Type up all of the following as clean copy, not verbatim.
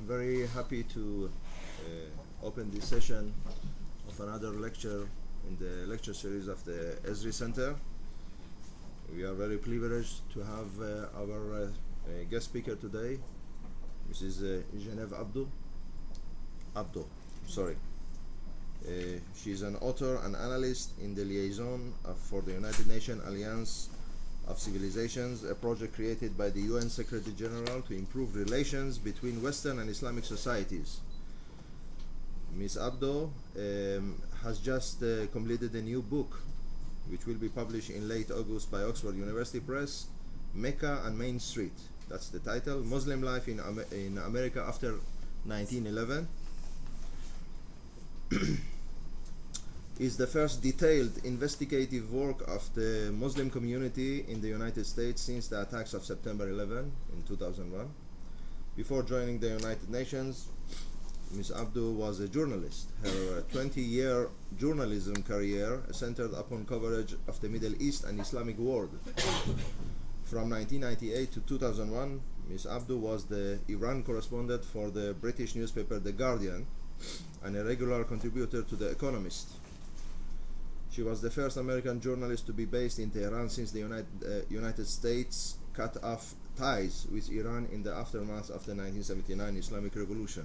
I'm very happy to open this session of another lecture in the lecture series of the Ezri Center. We are very privileged to have our guest speaker today, Mrs. Geneive Abdo. She's an author and analyst in the liaison for the United Nations Alliance of Civilizations, a project created by the UN Secretary General to improve relations between Western and Islamic societies. Ms. Abdo has just completed a new book which will be published in late August by Oxford University Press, Mecca and Main Street. That's the title, Muslim Life in America After 1911. Is the first detailed investigative work of the Muslim community in the United States since the attacks of September 11 in 2001. Before joining the United Nations, Ms. Abdo was a journalist. Her 20-year journalism career centered upon coverage of the Middle East and Islamic world. From 1998 to 2001, Ms. Abdo was the Iran correspondent for the British newspaper The Guardian and a regular contributor to The Economist. She was the first American journalist to be based in Tehran since the United States cut off ties with Iran in the aftermath of the 1979 Islamic Revolution.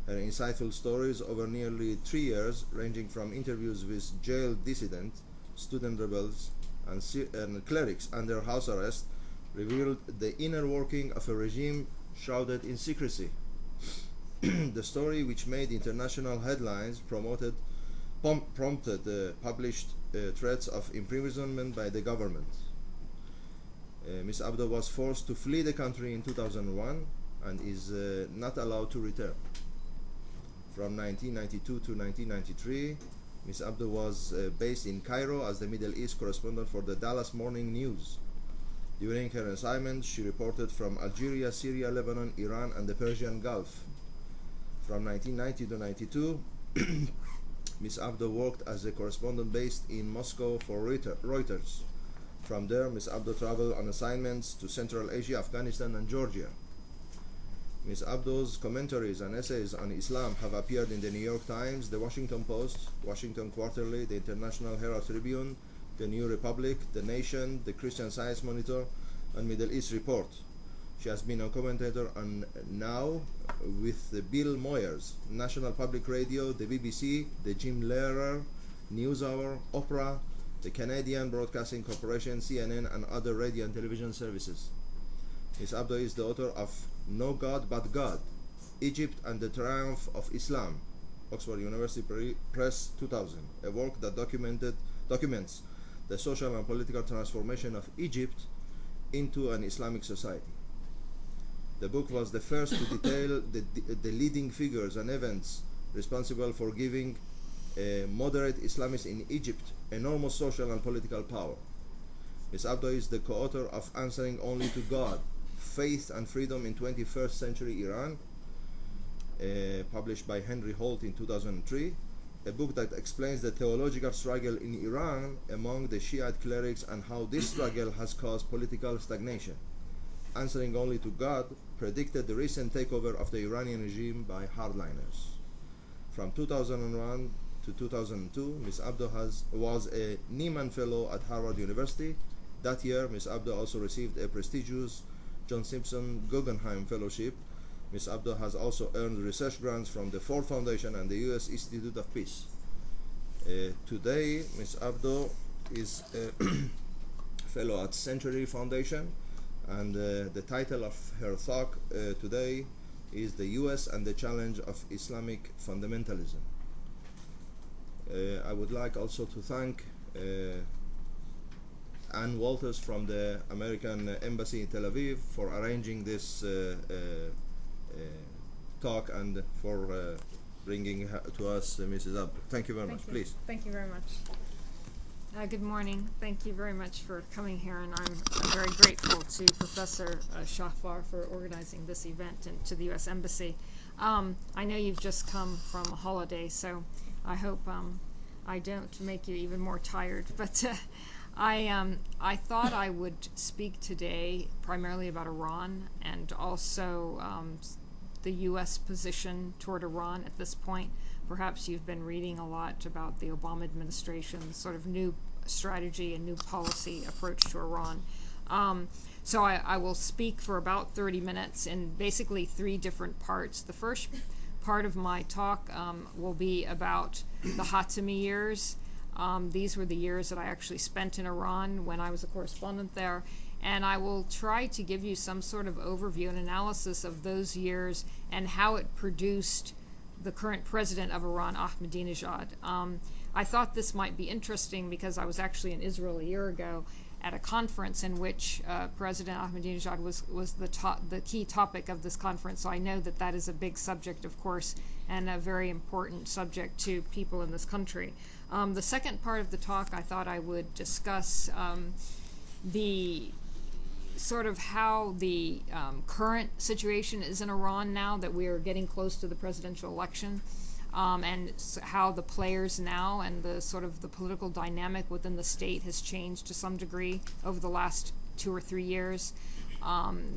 Her insightful stories over nearly 3 years, ranging from interviews with jailed dissidents, student rebels, and clerics under house arrest, revealed the inner working of a regime shrouded in secrecy. The story, which made international headlines, prompted published threats of imprisonment by the government. Ms. Abdo was forced to flee the country in 2001 and is not allowed to return. From 1992 to 1993, Ms. Abdo was based in Cairo as the Middle East correspondent for the Dallas Morning News. During her assignment, she reported from Algeria, Syria, Lebanon, Iran, and the Persian Gulf. From 1990 to 92, Ms. Abdo worked as a correspondent based in Moscow for Reuters. From there, Ms. Abdo traveled on assignments to Central Asia, Afghanistan, and Georgia. Ms. Abdo's commentaries and essays on Islam have appeared in the New York Times, the Washington Post, Washington Quarterly, the International Herald Tribune, the New Republic, the Nation, the Christian Science Monitor, and Middle East Report. She has been a commentator on Now with Bill Moyers, National Public Radio, the BBC, the Jim Lehrer, NewsHour, Oprah, the Canadian Broadcasting Corporation, CNN, and other radio and television services. Ms. Abdo is the author of No God But God, Egypt and the Triumph of Islam, Oxford University Press 2000, a work that documents the social and political transformation of Egypt into an Islamic society. The book was the first to detail the leading figures and events responsible for giving moderate Islamists in Egypt enormous social and political power. Ms. Abdo is the co-author of Answering Only to God, Faith and Freedom in 21st Century Iran, published by Henry Holt in 2003, a book that explains the theological struggle in Iran among the Shiite clerics and how this struggle has caused political stagnation. Answering Only to God predicted the recent takeover of the Iranian regime by hardliners. From 2001 to 2002, Ms. Abdo was a Nieman Fellow at Harvard University. That year, Ms. Abdo also received a prestigious John Simpson Guggenheim Fellowship. Ms. Abdo has also earned research grants from the Ford Foundation and the U.S. Institute of Peace. Today, Ms. Abdo is a fellow at Century Foundation, and the title of her talk today is The U.S. and the Challenge of Islamic Fundamentalism. I would like also to thank Ann Walters from the American Embassy in Tel Aviv for arranging this talk and for bringing to us Mrs. Abdo. Thank you very much. Please. Thank you very much. Good morning. Thank you very much for coming here, and I'm very grateful to Professor Shahfar for organizing this event and to the U.S. Embassy. I know you've just come from a holiday, so I hope I don't make you even more tired, but I thought I would speak today primarily about Iran and also the U.S. position toward Iran at this point. Perhaps you've been reading a lot about the Obama administration's sort of new strategy and new policy approach to Iran. So I will speak for about 30 minutes in basically 3 different parts. The first part of my talk will be about the Hatami years. These were the years that I actually spent in Iran when I was a correspondent there. And I will try to give you some sort of overview and analysis of those years and how it produced the current president of Iran, Ahmadinejad. I thought this might be interesting because I was actually in Israel a year ago at a conference in which President Ahmadinejad was the key topic of this conference. So I know that that is a big subject, of course, and a very important subject to people in this country. The second part of the talk, I thought I would discuss the sort of how the current situation is in Iran now that we are getting close to the presidential election, and how the players now and the sort of the political dynamic within the state has changed to some degree over the last 2 or 3 years.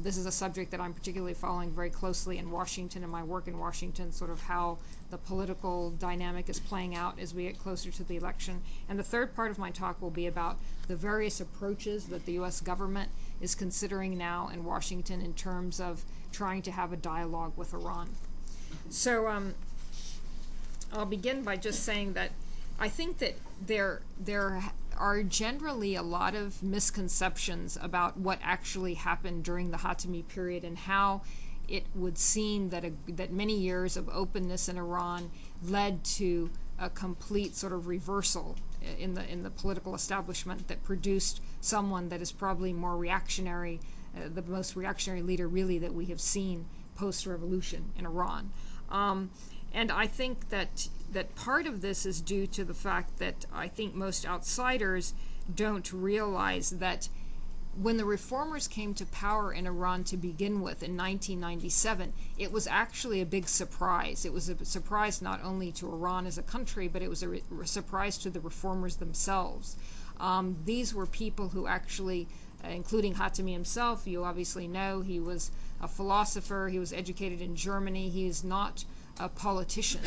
This is a subject that I'm particularly following very closely in Washington, in my work in Washington, sort of how the political dynamic is playing out as we get closer to the election. And the third part of my talk will be about the various approaches that the U.S. government is considering now in Washington in terms of trying to have a dialogue with Iran. So I'll begin by just saying that I think that there are generally a lot of misconceptions about what actually happened during the Hatami period and how it would seem that that many years of openness in Iran led to a complete sort of reversal in the political establishment that produced someone that is probably more reactionary, the most reactionary leader really that we have seen post-revolution in Iran. And I think that part of this is due to the fact that I think most outsiders don't realize that when the reformers came to power in Iran to begin with in 1997, it was actually a big surprise. It was a surprise not only to Iran as a country, but it was a surprise to the reformers themselves. These were people who actually, including Hatami himself, you obviously know, he was a philosopher, he was educated in Germany, he is not a politician.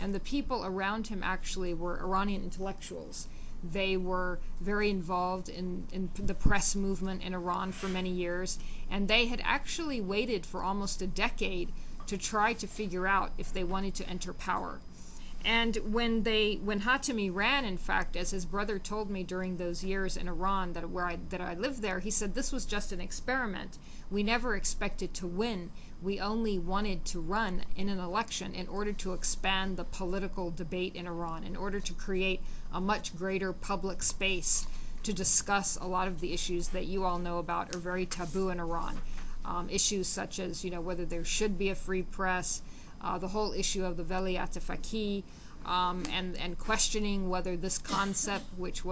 And the people around him actually were Iranian intellectuals. They were very involved in the press movement in Iran for many years, and they had actually waited for almost a decade to try to figure out if they wanted to enter power. And when Hatami ran, in fact, as his brother told me during those years in Iran that I lived there, he said this was just an experiment. We never expected to win. We only wanted to run in an election in order to expand the political debate in Iran, in order to create a much greater public space to discuss a lot of the issues that you all know about are very taboo in Iran. Issues such as, whether there should be a free press, the whole issue of the Velayat Faqih, and questioning whether this concept, which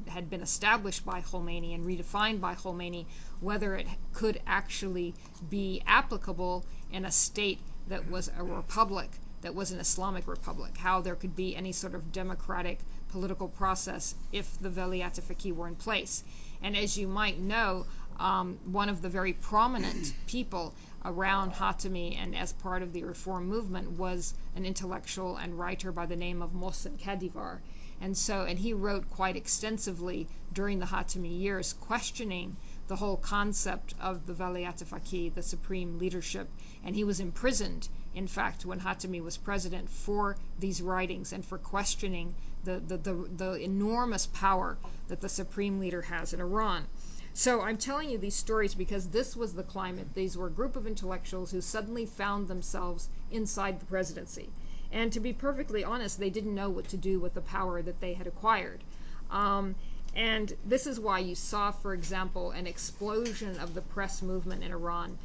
had been established by Khomeini and redefined by Khomeini, whether it could actually be applicable in a state that was a republic, that was an Islamic republic, how there could be any sort of democratic political process if the Velayat Faqih were in place. And as you might know, one of the very prominent people around Hatami and as part of the reform movement was an intellectual and writer by the name of Mohsen Kadivar. And he wrote quite extensively during the Hatami years, questioning the whole concept of the Velayat Faqih, the supreme leadership. And he was imprisoned, in fact, when Hatami was president, for these writings and for questioning the enormous power that the supreme leader has in Iran. So I'm telling you these stories because this was the climate. These were a group of intellectuals who suddenly found themselves inside the presidency. And to be perfectly honest, they didn't know what to do with the power that they had acquired. And this is why you saw, for example, an explosion of the press movement in Iran.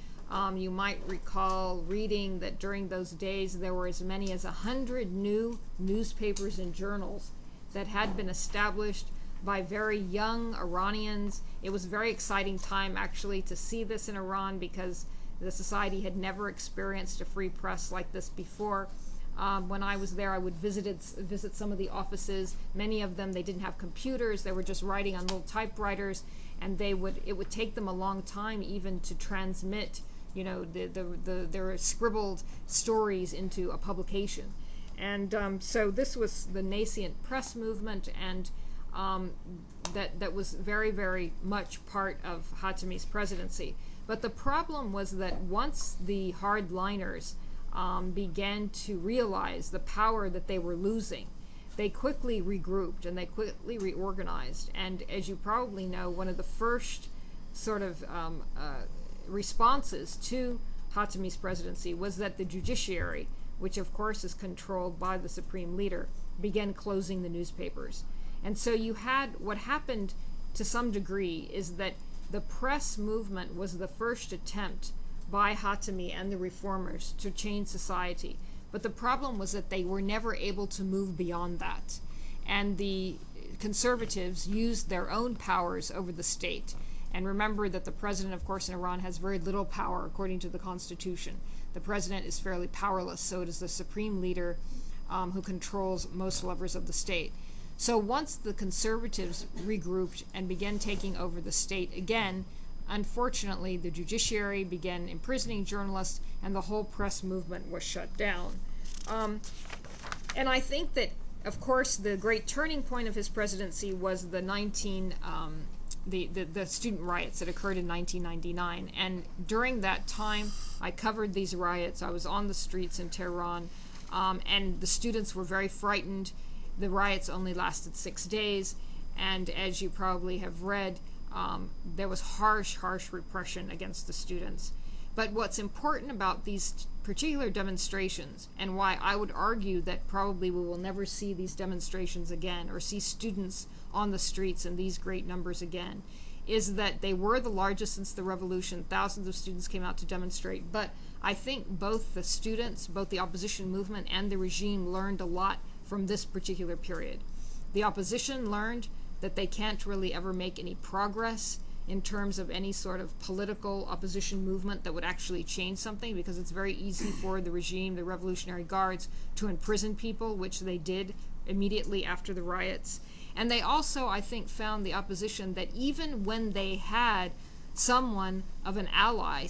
You might recall reading that during those days there were as many as 100 new newspapers and journals that had been established by very young Iranians. It was a very exciting time actually to see this in Iran because the society had never experienced a free press like this before. When I was there, I would visit some of the offices. Many of them, they didn't have computers. They were just writing on little typewriters, and it would take them a long time even to transmit there were scribbled stories into a publication. And so this was the nascent press movement, and that was very, very much part of Khatami's presidency. But the problem was that once the hardliners began to realize the power that they were losing, they quickly regrouped and they quickly reorganized. And as you probably know, one of the first sort of responses to Khatami's presidency was that the judiciary, which of course is controlled by the supreme leader, began closing the newspapers. And so you had, what happened to some degree is that the press movement was the first attempt by Khatami and the reformers to change society. But the problem was that they were never able to move beyond that. And the conservatives used their own powers over the state. And remember that the president, of course, in Iran has very little power according to the constitution. The president is fairly powerless, so it is the supreme leader who controls most levers of the state. So once the conservatives regrouped and began taking over the state again, unfortunately, the judiciary began imprisoning journalists, and the whole press movement was shut down. And I think that, of course, the great turning point of his presidency was the student riots that occurred in 1999. And during that time, I covered these riots. I was on the streets in Tehran, and the students were very frightened. The riots only lasted 6 days, and as you probably have read, there was harsh repression against the students. But what's important about these particular demonstrations, and why I would argue that probably we will never see these demonstrations again, or see students on the streets in these great numbers again, is that they were the largest since the revolution. Thousands of students came out to demonstrate. But I think both the students, both the opposition movement and the regime, learned a lot from this particular period. The opposition learned that they can't really ever make any progress in terms of any sort of political opposition movement that would actually change something, because it's very easy for the regime, the Revolutionary Guards, to imprison people, which they did immediately after the riots. And they also, I think, found the opposition that even when they had somewhat of an ally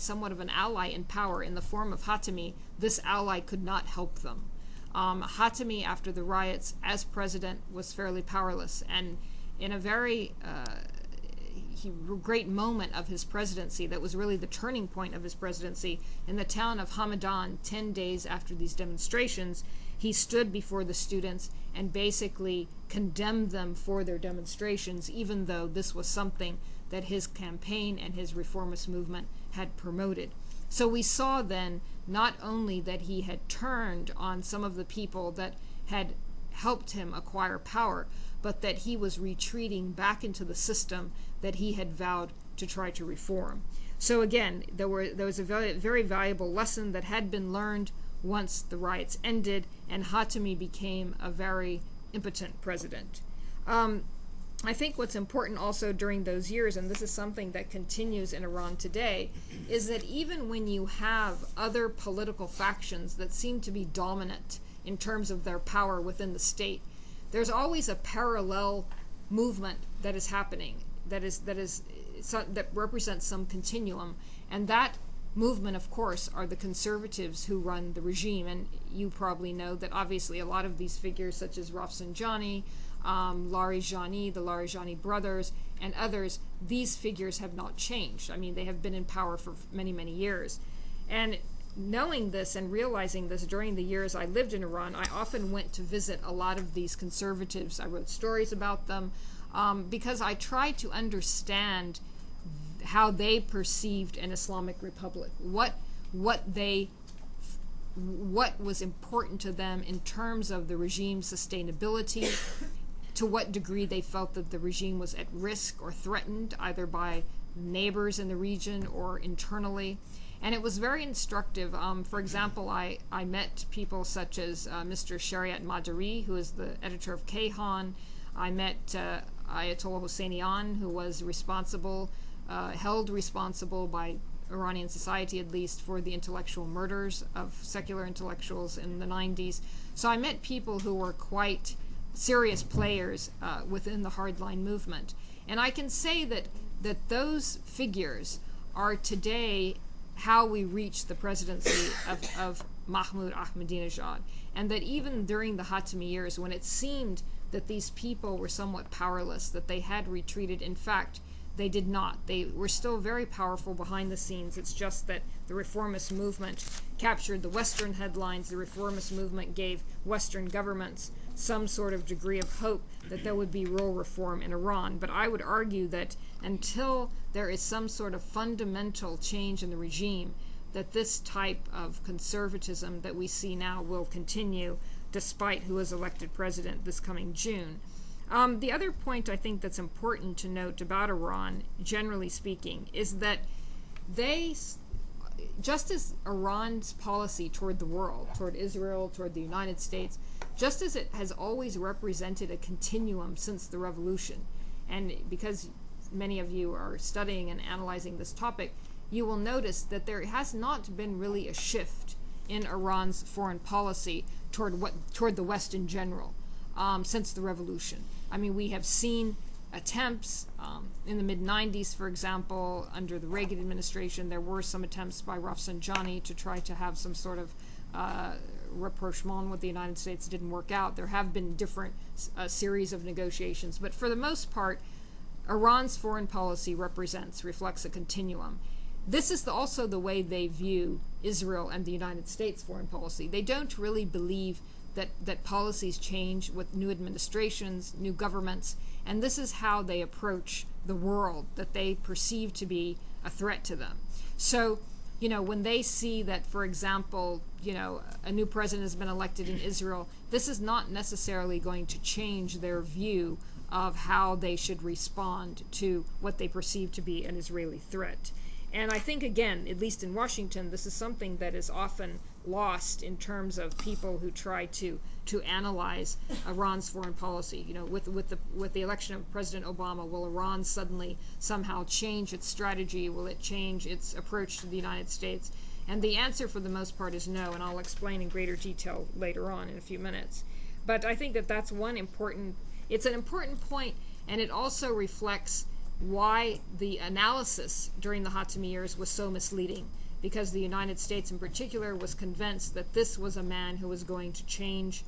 in power in the form of Khatami, this ally could not help them. Khatami, after the riots, as president, was fairly powerless, and in a very great moment of his presidency, that was really the turning point of his presidency, in the town of Hamadan, 10 days after these demonstrations, he stood before the students and basically condemned them for their demonstrations, even though this was something that his campaign and his reformist movement had promoted. So we saw then not only that he had turned on some of the people that had helped him acquire power, but that he was retreating back into the system that he had vowed to try to reform. So again, there was a very, very valuable lesson that had been learned once the riots ended and Khatami became a very impotent president. I think what's important also during those years, and this is something that continues in Iran today, is that even when you have other political factions that seem to be dominant in terms of their power within the state, there's always a parallel movement that is happening, that represents some continuum, and that movement, of course, are the conservatives who run the regime. And you probably know that obviously a lot of these figures, such as Rafsanjani, Larijani, the Larijani brothers, and others, these figures have not changed. I mean, they have been in power for many, many years. And knowing this and realizing this during the years I lived in Iran, I often went to visit a lot of these conservatives. I wrote stories about them because I tried to understand how they perceived an Islamic Republic, what was important to them in terms of the regime's sustainability, to what degree they felt that the regime was at risk or threatened, either by neighbors in the region or internally. And it was very instructive. For example, I met people such as Mr. Shariat Madari, who is the editor of Kayhan. I met Ayatollah Hosseinian, who was held responsible by Iranian society, at least, for the intellectual murders of secular intellectuals in the 90s. So I met people who were quite serious players within the hardline movement. And I can say that those figures are today how we reached the presidency of Mahmoud Ahmadinejad, and that even during the Khatami years, when it seemed that these people were somewhat powerless, that they had retreated, in fact, they did not. They were still very powerful behind the scenes. It's just that the reformist movement captured the Western headlines. The reformist movement gave Western governments some sort of degree of hope that there would be real reform in Iran. But I would argue that until there is some sort of fundamental change in the regime, that this type of conservatism that we see now will continue despite who is elected president this coming June. The other point I think that's important to note about Iran, generally speaking, is that they, just as Iran's policy toward the world, toward Israel, toward the United States, just as it has always represented a continuum since the revolution, and because many of you are studying and analyzing this topic, you will notice that there has not been really a shift in Iran's foreign policy toward the West in general since the revolution. I mean, we have seen attempts in the mid-90s, for example, under the Reagan administration. There were some attempts by Rafsanjani to try to have some sort of rapprochement with the United States. It didn't work out. There have been different series of negotiations, but for the most part, Iran's foreign policy reflects a continuum. This is also the way they view Israel and the United States foreign policy. They don't really believe that policies change with new administrations, new governments, and this is how they approach the world that they perceive to be a threat to them. So, you know, when they see that, for example, you know, a new president has been elected in Israel, this is not necessarily going to change their view of how they should respond to what they perceive to be an Israeli threat. And I think, again, at least in Washington, this is something that is often lost in terms of people who try to analyze Iran's foreign policy. You know, with the election of President Obama, will Iran suddenly somehow change its strategy? Will it change its approach to the United States? And the answer for the most part is no, and I'll explain in greater detail later on in a few minutes. But I think that that's it's an important point, and it also reflects why the analysis during the Khatami years was so misleading, because the United States in particular was convinced that this was a man who was going to change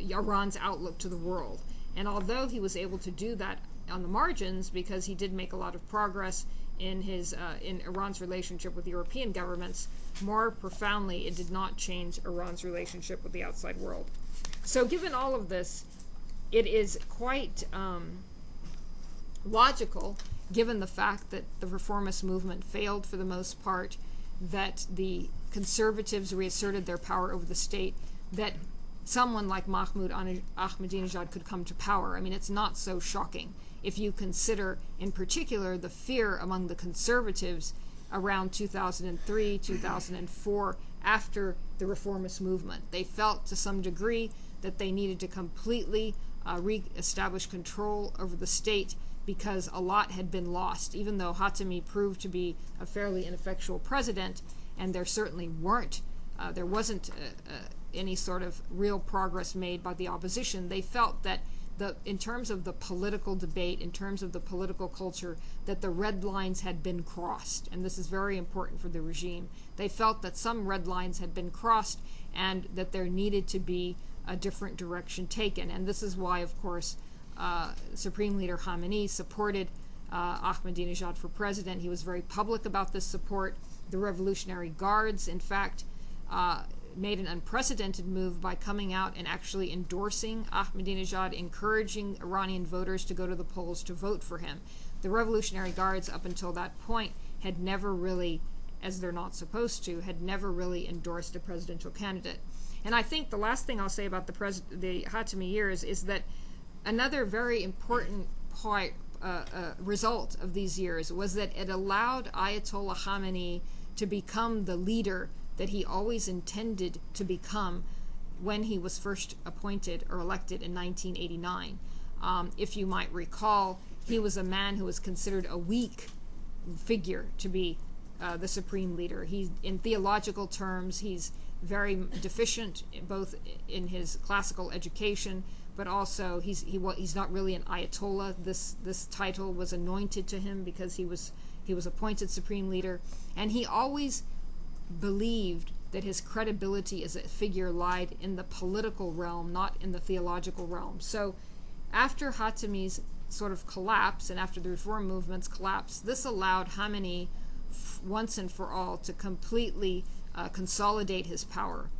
Iran's outlook to the world. And although he was able to do that on the margins, because he did make a lot of progress in Iran's relationship with European governments, more profoundly it did not change Iran's relationship with the outside world. So given all of this, it is quite logical, given the fact that the reformist movement failed for the most part, that the conservatives reasserted their power over the state, that someone like Mahmoud Ahmadinejad could come to power. I mean, it's not so shocking if you consider, in particular, the fear among the conservatives around 2003, 2004, after the reformist movement. They felt to some degree that they needed to completely re-establish control over the state, because a lot had been lost. Even though Khatami proved to be a fairly ineffectual president, and there certainly wasn't any sort of real progress made by the opposition, they felt that in terms of the political debate, in terms of the political culture, that the red lines had been crossed. And this is very important for the regime. They felt that some red lines had been crossed and that there needed to be a different direction taken. And this is why, of course, Supreme Leader Khamenei supported Ahmadinejad for president. He was very public about this support. The Revolutionary Guards, in fact, made an unprecedented move by coming out and actually endorsing Ahmadinejad, encouraging Iranian voters to go to the polls to vote for him. The Revolutionary Guards, up until that point, had never really, as they're not supposed to, had never really endorsed a presidential candidate. And I think the last thing I'll say about the Khatami years is that another very important result of these years was that it allowed Ayatollah Khamenei to become the leader that he always intended to become when he was first appointed or elected in 1989. If you might recall, he was a man who was considered a weak figure to be the supreme leader. In theological terms, he's very deficient, both in his classical education, but also he's not really an Ayatollah. This title was anointed to him because he was appointed supreme leader, and he always believed that his credibility as a figure lied in the political realm, not in the theological realm. So after Khatami's sort of collapse and after the reform movement's collapse, this allowed Khamenei once and for all to completely consolidate his power.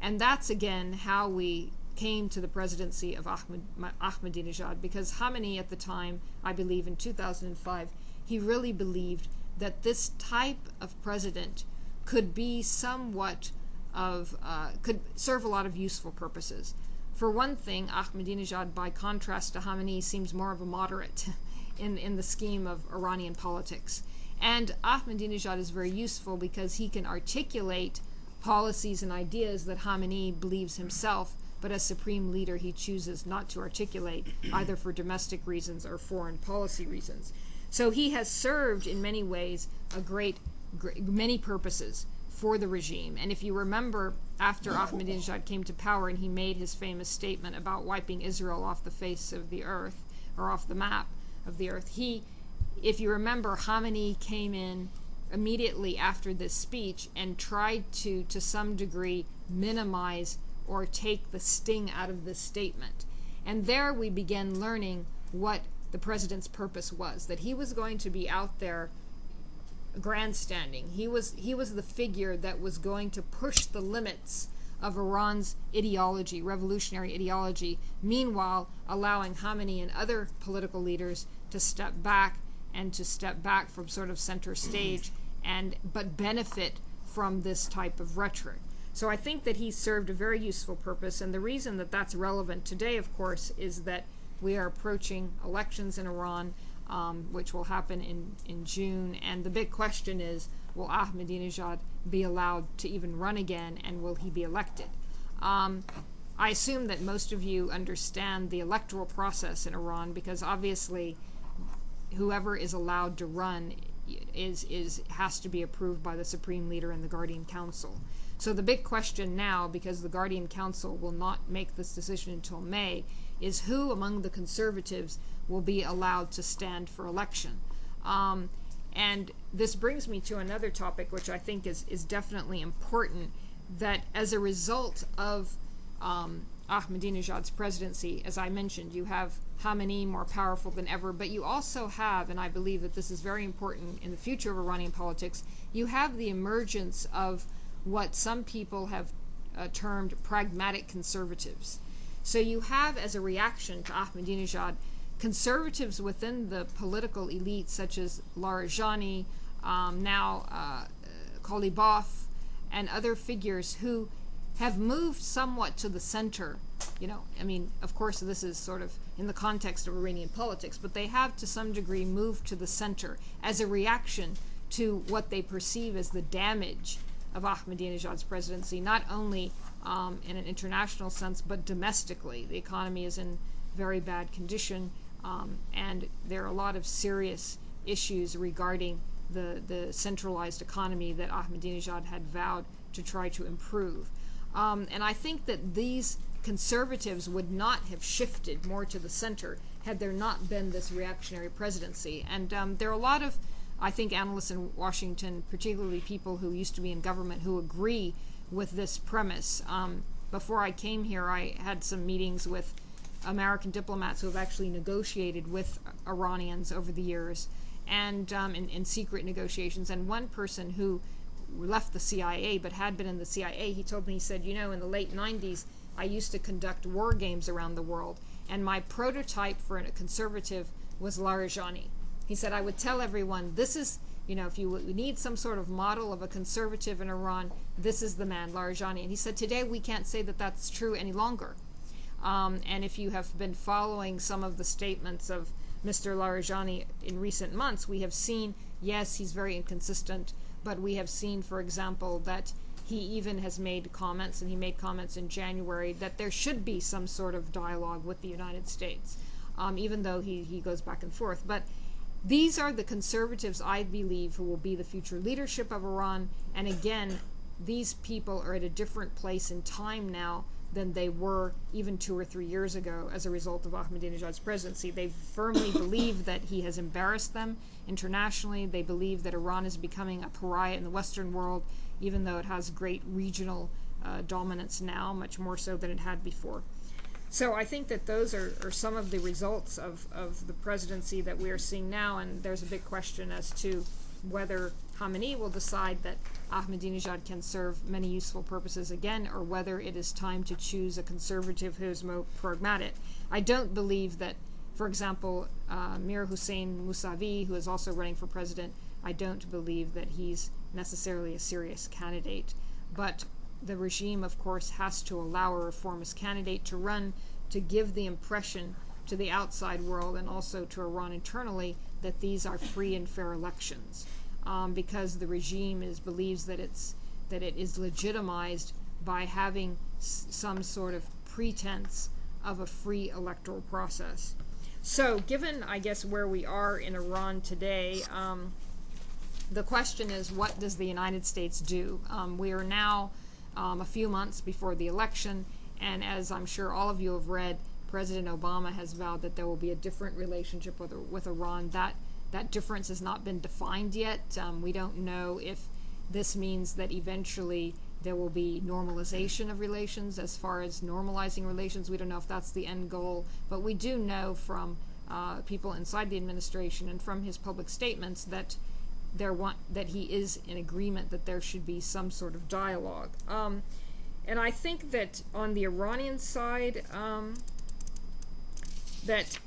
And that's again how we came to the presidency of Ahmadinejad, because Khamenei at the time, I believe in 2005, he really believed that this type of president could be somewhat of, could serve a lot of useful purposes. For one thing, Ahmadinejad, by contrast to Khamenei, seems more of a moderate in the scheme of Iranian politics. And Ahmadinejad is very useful because he can articulate policies and ideas that Khamenei believes himself, but as supreme leader he chooses not to articulate, either for domestic reasons or foreign policy reasons. So he has served in many ways many purposes for the regime. And if you remember, after Ahmadinejad came to power and he made his famous statement about wiping Israel off the face of the earth, or off the map of the earth, if you remember, Khamenei came in immediately after this speech and tried to some degree, minimize or take the sting out of this statement. And there we began learning what the president's purpose was, that he was going to be out there grandstanding. He was the figure that was going to push the limits of Iran's ideology, revolutionary ideology, meanwhile allowing Khamenei and other political leaders to step back from sort of center stage but benefit from this type of rhetoric. So I think that he served a very useful purpose, and the reason that that's relevant today, of course, is that we are approaching elections in Iran, which will happen in June, and the big question is, will Ahmadinejad be allowed to even run again, and will he be elected? I assume that most of you understand the electoral process in Iran, because obviously whoever is allowed to run has to be approved by the Supreme Leader and the Guardian Council. So the big question now, because the Guardian Council will not make this decision until May, is who among the conservatives will be allowed to stand for election. And this brings me to another topic, which I think is definitely important, that as a result of Ahmadinejad's presidency, as I mentioned, you have Khamenei more powerful than ever, but you also have, and I believe that this is very important in the future of Iranian politics, you have the emergence of what some people have termed pragmatic conservatives. So you have, as a reaction to Ahmadinejad, conservatives within the political elite, such as Larijani, now Kolibov, and other figures who have moved somewhat to the center. I mean, of course, this is sort of in the context of Iranian politics, but they have to some degree moved to the center as a reaction to what they perceive as the damage of Ahmadinejad's presidency, not only in an international sense, but domestically. The economy is in very bad condition, and there are a lot of serious issues regarding the centralized economy that Ahmadinejad had vowed to try to improve. And I think that these conservatives would not have shifted more to the center had there not been this reactionary presidency. And there are a lot of, I think, analysts in Washington, particularly people who used to be in government, who agree with this premise. Before I came here, I had some meetings with American diplomats who have actually negotiated with Iranians over the years, and in secret negotiations. And one person who left the CIA but had been in the CIA, he told me, he said, in the late 90s, I used to conduct war games around the world, and my prototype for a conservative was Larijani. He said, I would tell everyone, this is, if you need some sort of model of a conservative in Iran, this is the man, Larijani. And he said, today we can't say that that's true any longer. And if you have been following some of the statements of Mr. Larijani in recent months, we have seen, yes, he's very inconsistent, but we have seen, for example, that he even has made comments, and he made comments in January, that there should be some sort of dialogue with the United States, even though he goes back and forth. But these are the conservatives, I believe, who will be the future leadership of Iran. And again, these people are at a different place in time now than they were even 2 or 3 years ago as a result of Ahmadinejad's presidency. They firmly believe that he has embarrassed them internationally. They believe that Iran is becoming a pariah in the Western world, even though it has great regional dominance now, much more so than it had before. So I think that those are some of the results of the presidency that we are seeing now, and there's a big question as to whether Khamenei will decide that Ahmadinejad can serve many useful purposes again, or whether it is time to choose a conservative who is more pragmatic. I don't believe that, for example, Mir Hussein Mousavi, who is also running for president, I don't believe that he's necessarily a serious candidate. But the regime, of course, has to allow a reformist candidate to run to give the impression to the outside world and also to Iran internally that these are free and fair elections, because the regime believes that it is legitimized by having some sort of pretense of a free electoral process. So given, I guess, where we are in Iran today, the question is, what does the United States do? We are now a few months before the election, and as I'm sure all of you have read, President Obama has vowed that there will be a different relationship with Iran. That difference has not been defined yet. We don't know if this means that eventually there will be normalization of relations. As far as normalizing relations, we don't know if that's the end goal, but we do know from people inside the administration and from his public statements that he is in agreement that there should be some sort of dialogue. And I think that on the Iranian side, that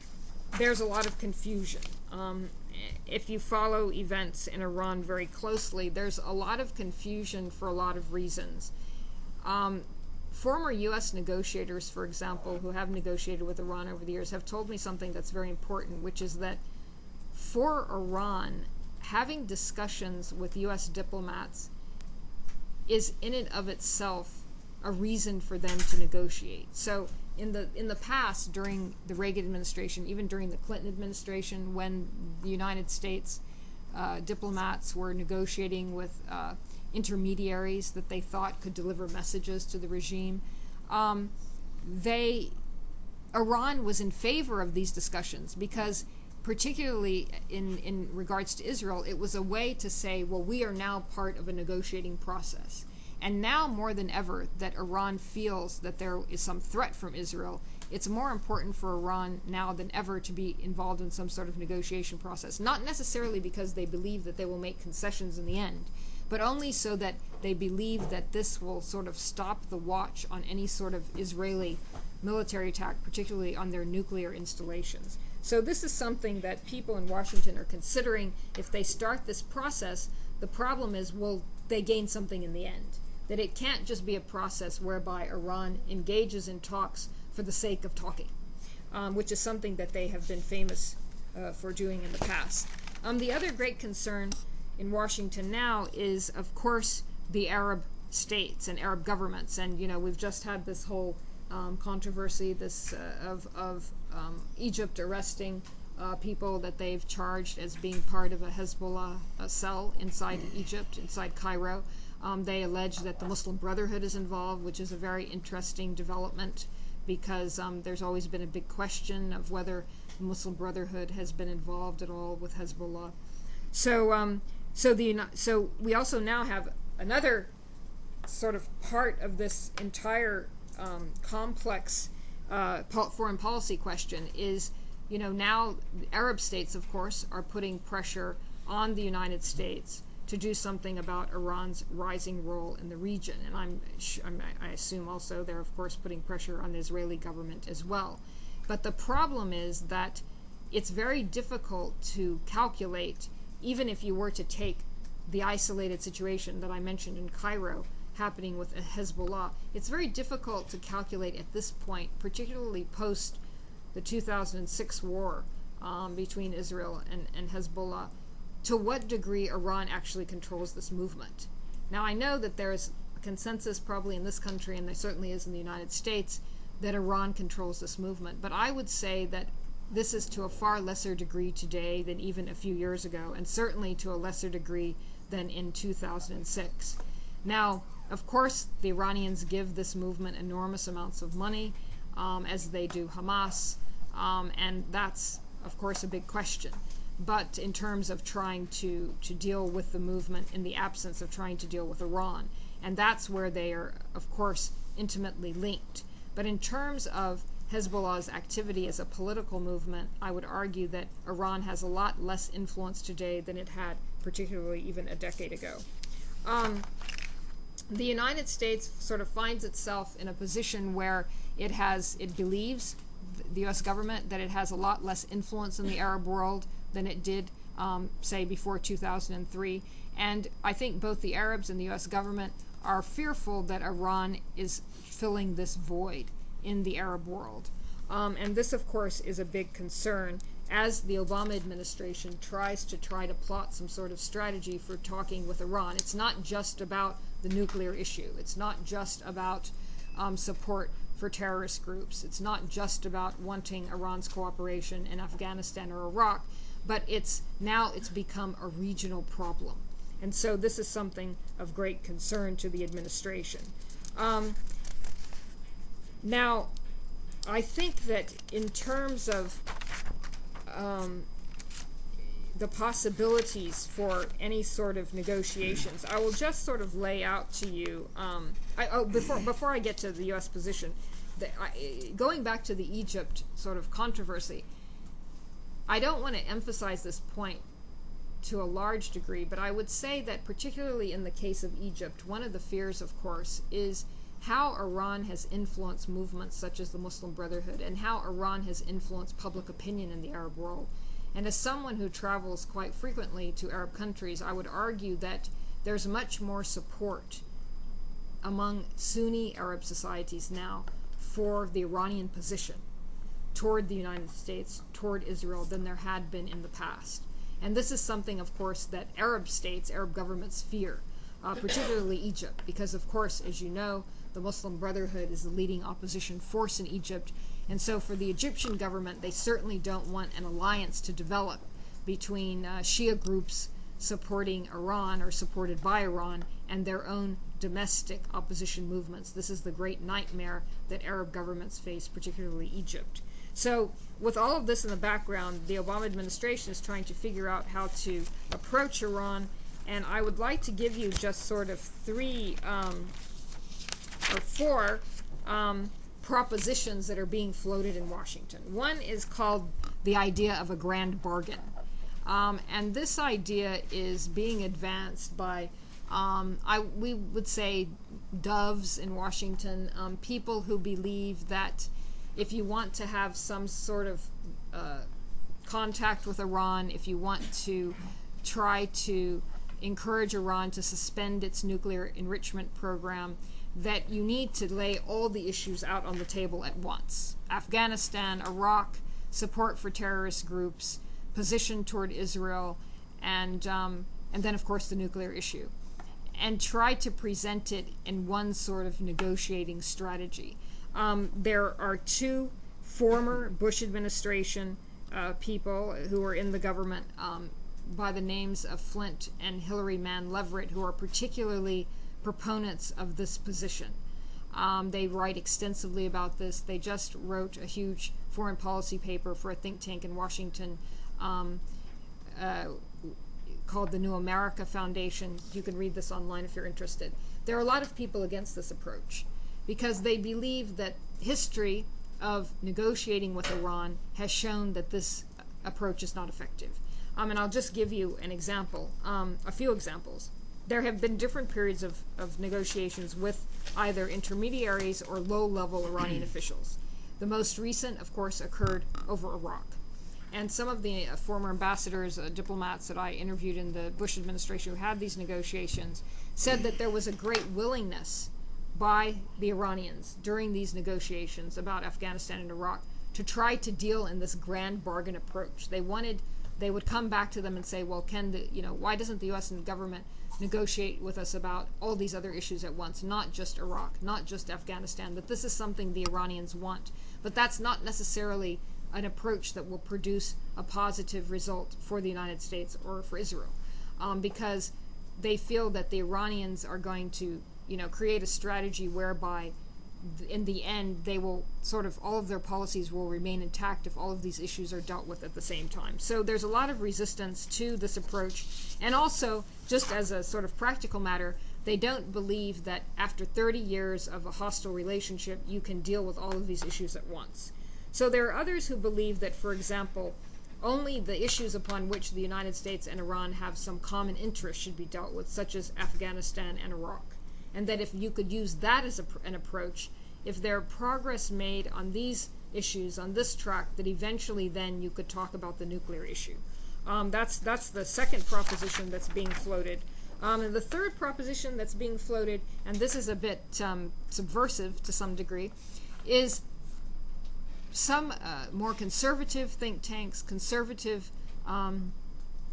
there's a lot of confusion. If you follow events in Iran very closely, there's a lot of confusion for a lot of reasons. Former U.S. negotiators, for example, who have negotiated with Iran over the years, have told me something that's very important, which is that for Iran, having discussions with U.S. diplomats is in and of itself a reason for them to negotiate. So in the past, during the Reagan administration, even during the Clinton administration, when the United States diplomats were negotiating with intermediaries that they thought could deliver messages to the regime, Iran was in favor of these discussions because, particularly in regards to Israel, it was a way to say, well, we are now part of a negotiating process. And now more than ever that Iran feels that there is some threat from Israel, it's more important for Iran now than ever to be involved in some sort of negotiation process. Not necessarily because they believe that they will make concessions in the end, but only so that they believe that this will sort of stop the watch on any sort of Israeli military attack, particularly on their nuclear installations. So this is something that people in Washington are considering. If they start this process, the problem is, will they gain something in the end? That it can't just be a process whereby Iran engages in talks for the sake of talking, which is something that they have been famous for doing in the past. The other great concern in Washington now is, of course, the Arab states and Arab governments. And, you know, we've just had this whole controversy of Egypt arresting people that they've charged as being part of a Hezbollah cell inside Egypt, inside Cairo. They allege that the Muslim Brotherhood is involved, which is a very interesting development because there's always been a big question of whether the Muslim Brotherhood has been involved at all with Hezbollah. So we also now have another sort of part of this entire complex foreign policy question is, you know, now the Arab states, of course, are putting pressure on the United States to do something about Iran's rising role in the region. And I assume also they're, of course, putting pressure on the Israeli government as well. But the problem is that it's very difficult to calculate, even if you were to take the isolated situation that I mentioned in Cairo happening with Hezbollah, it's very difficult to calculate at this point, particularly post the 2006 war between Israel and Hezbollah, to what degree Iran actually controls this movement. Now, I know that there's a consensus probably in this country, and there certainly is in the United States, that Iran controls this movement. But I would say that this is to a far lesser degree today than even a few years ago, and certainly to a lesser degree than in 2006. Now, Of course, the Iranians give this movement enormous amounts of money, as they do Hamas, and that's, of course, a big question. But in terms of trying to deal with the movement in the absence of trying to deal with Iran, and that's where they are, of course, intimately linked. But in terms of Hezbollah's activity as a political movement, I would argue that Iran has a lot less influence today than it had, particularly even a decade ago. The United States sort of finds itself in a position where it believes, the U.S. government, that it has a lot less influence in the Arab world than it did, say, before 2003. And I think both the Arabs and the U.S. government are fearful that Iran is filling this void in the Arab world. And this, of course, is a big concern as the Obama administration tries to plot some sort of strategy for talking with Iran. It's not just about the nuclear issue. It's not just about support for terrorist groups. It's not just about wanting Iran's cooperation in Afghanistan or Iraq, but it's become a regional problem. And so this is something of great concern to the administration. Now, I think that in terms of the possibilities for any sort of negotiations, I will just sort of lay out to you, before I get to the U.S. position, going back to the Egypt sort of controversy, I don't want to emphasize this point to a large degree, but I would say that particularly in the case of Egypt, one of the fears, of course, is how Iran has influenced movements such as the Muslim Brotherhood and how Iran has influenced public opinion in the Arab world. And as someone who travels quite frequently to Arab countries, I would argue that there's much more support among Sunni Arab societies now for the Iranian position toward the United States, toward Israel, than there had been in the past. And this is something, of course, that Arab states, Arab governments fear, particularly Egypt, because, of course, as you know, the Muslim Brotherhood is the leading opposition force in Egypt. And so for the Egyptian government, they certainly don't want an alliance to develop between Shia groups supporting Iran or supported by Iran and their own domestic opposition movements. This is the great nightmare that Arab governments face, particularly Egypt. So with all of this in the background, the Obama administration is trying to figure out how to approach Iran. And I would like to give you just sort of four propositions that are being floated in Washington. One is called the idea of a grand bargain. And this idea is being advanced by, we would say, doves in Washington, people who believe that if you want to have some sort of contact with Iran, if you want to try to encourage Iran to suspend its nuclear enrichment program, that you need to lay all the issues out on the table at once. Afghanistan, Iraq, support for terrorist groups, position toward Israel, and then, of course, the nuclear issue. And try to present it in one sort of negotiating strategy. There are two former Bush administration people who are in the government by the names of Flint and Hillary Mann Leverett, who are particularly proponents of this position. They write extensively about this. They just wrote a huge foreign policy paper for a think tank in Washington called the New America Foundation. You can read this online if you're interested. There are a lot of people against this approach because they believe that history of negotiating with Iran has shown that this approach is not effective. And I'll just give you an example, a few examples. There have been different periods of negotiations with either intermediaries or low-level Iranian officials. The most recent, of course, occurred over Iraq. And some of the former ambassadors, diplomats that I interviewed in the Bush administration who had these negotiations said that there was a great willingness by the Iranians during these negotiations about Afghanistan and Iraq to try to deal in this grand bargain approach. They would come back to them and say, well, why doesn't the U.S. government negotiate with us about all these other issues at once, not just Iraq, not just Afghanistan, that this is something the Iranians want. But that's not necessarily an approach that will produce a positive result for the United States or for Israel, because they feel that the Iranians are going to create a strategy whereby in the end they will sort of, all of their policies will remain intact if all of these issues are dealt with at the same time. So there's a lot of resistance to this approach, and also, just as a sort of practical matter, they don't believe that after 30 years of a hostile relationship you can deal with all of these issues at once. So there are others who believe that, for example, only the issues upon which the United States and Iran have some common interest should be dealt with, such as Afghanistan and Iraq. And that if you could use that as an approach, if there are progress made on these issues, on this track, that eventually then you could talk about the nuclear issue. That's the second proposition that's being floated. And the third proposition that's being floated, and this is a bit subversive to some degree, is some more conservative think tanks, conservative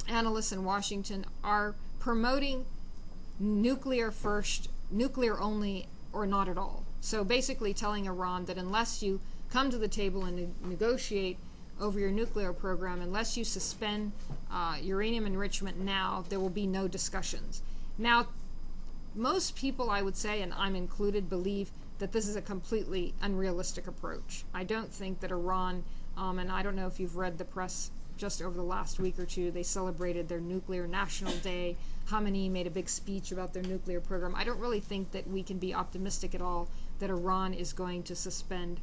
analysts in Washington are promoting nuclear first, nuclear only, or not at all. So basically telling Iran that unless you come to the table and negotiate over your nuclear program, unless you suspend uranium enrichment now, there will be no discussions. Now, most people, I would say, and I'm included, believe that this is a completely unrealistic approach. I don't think that Iran, and I don't know if you've read the press just over the last week or two, they celebrated their Nuclear National Day. Khamenei made a big speech about their nuclear program. I don't really think that we can be optimistic at all that Iran is going to suspend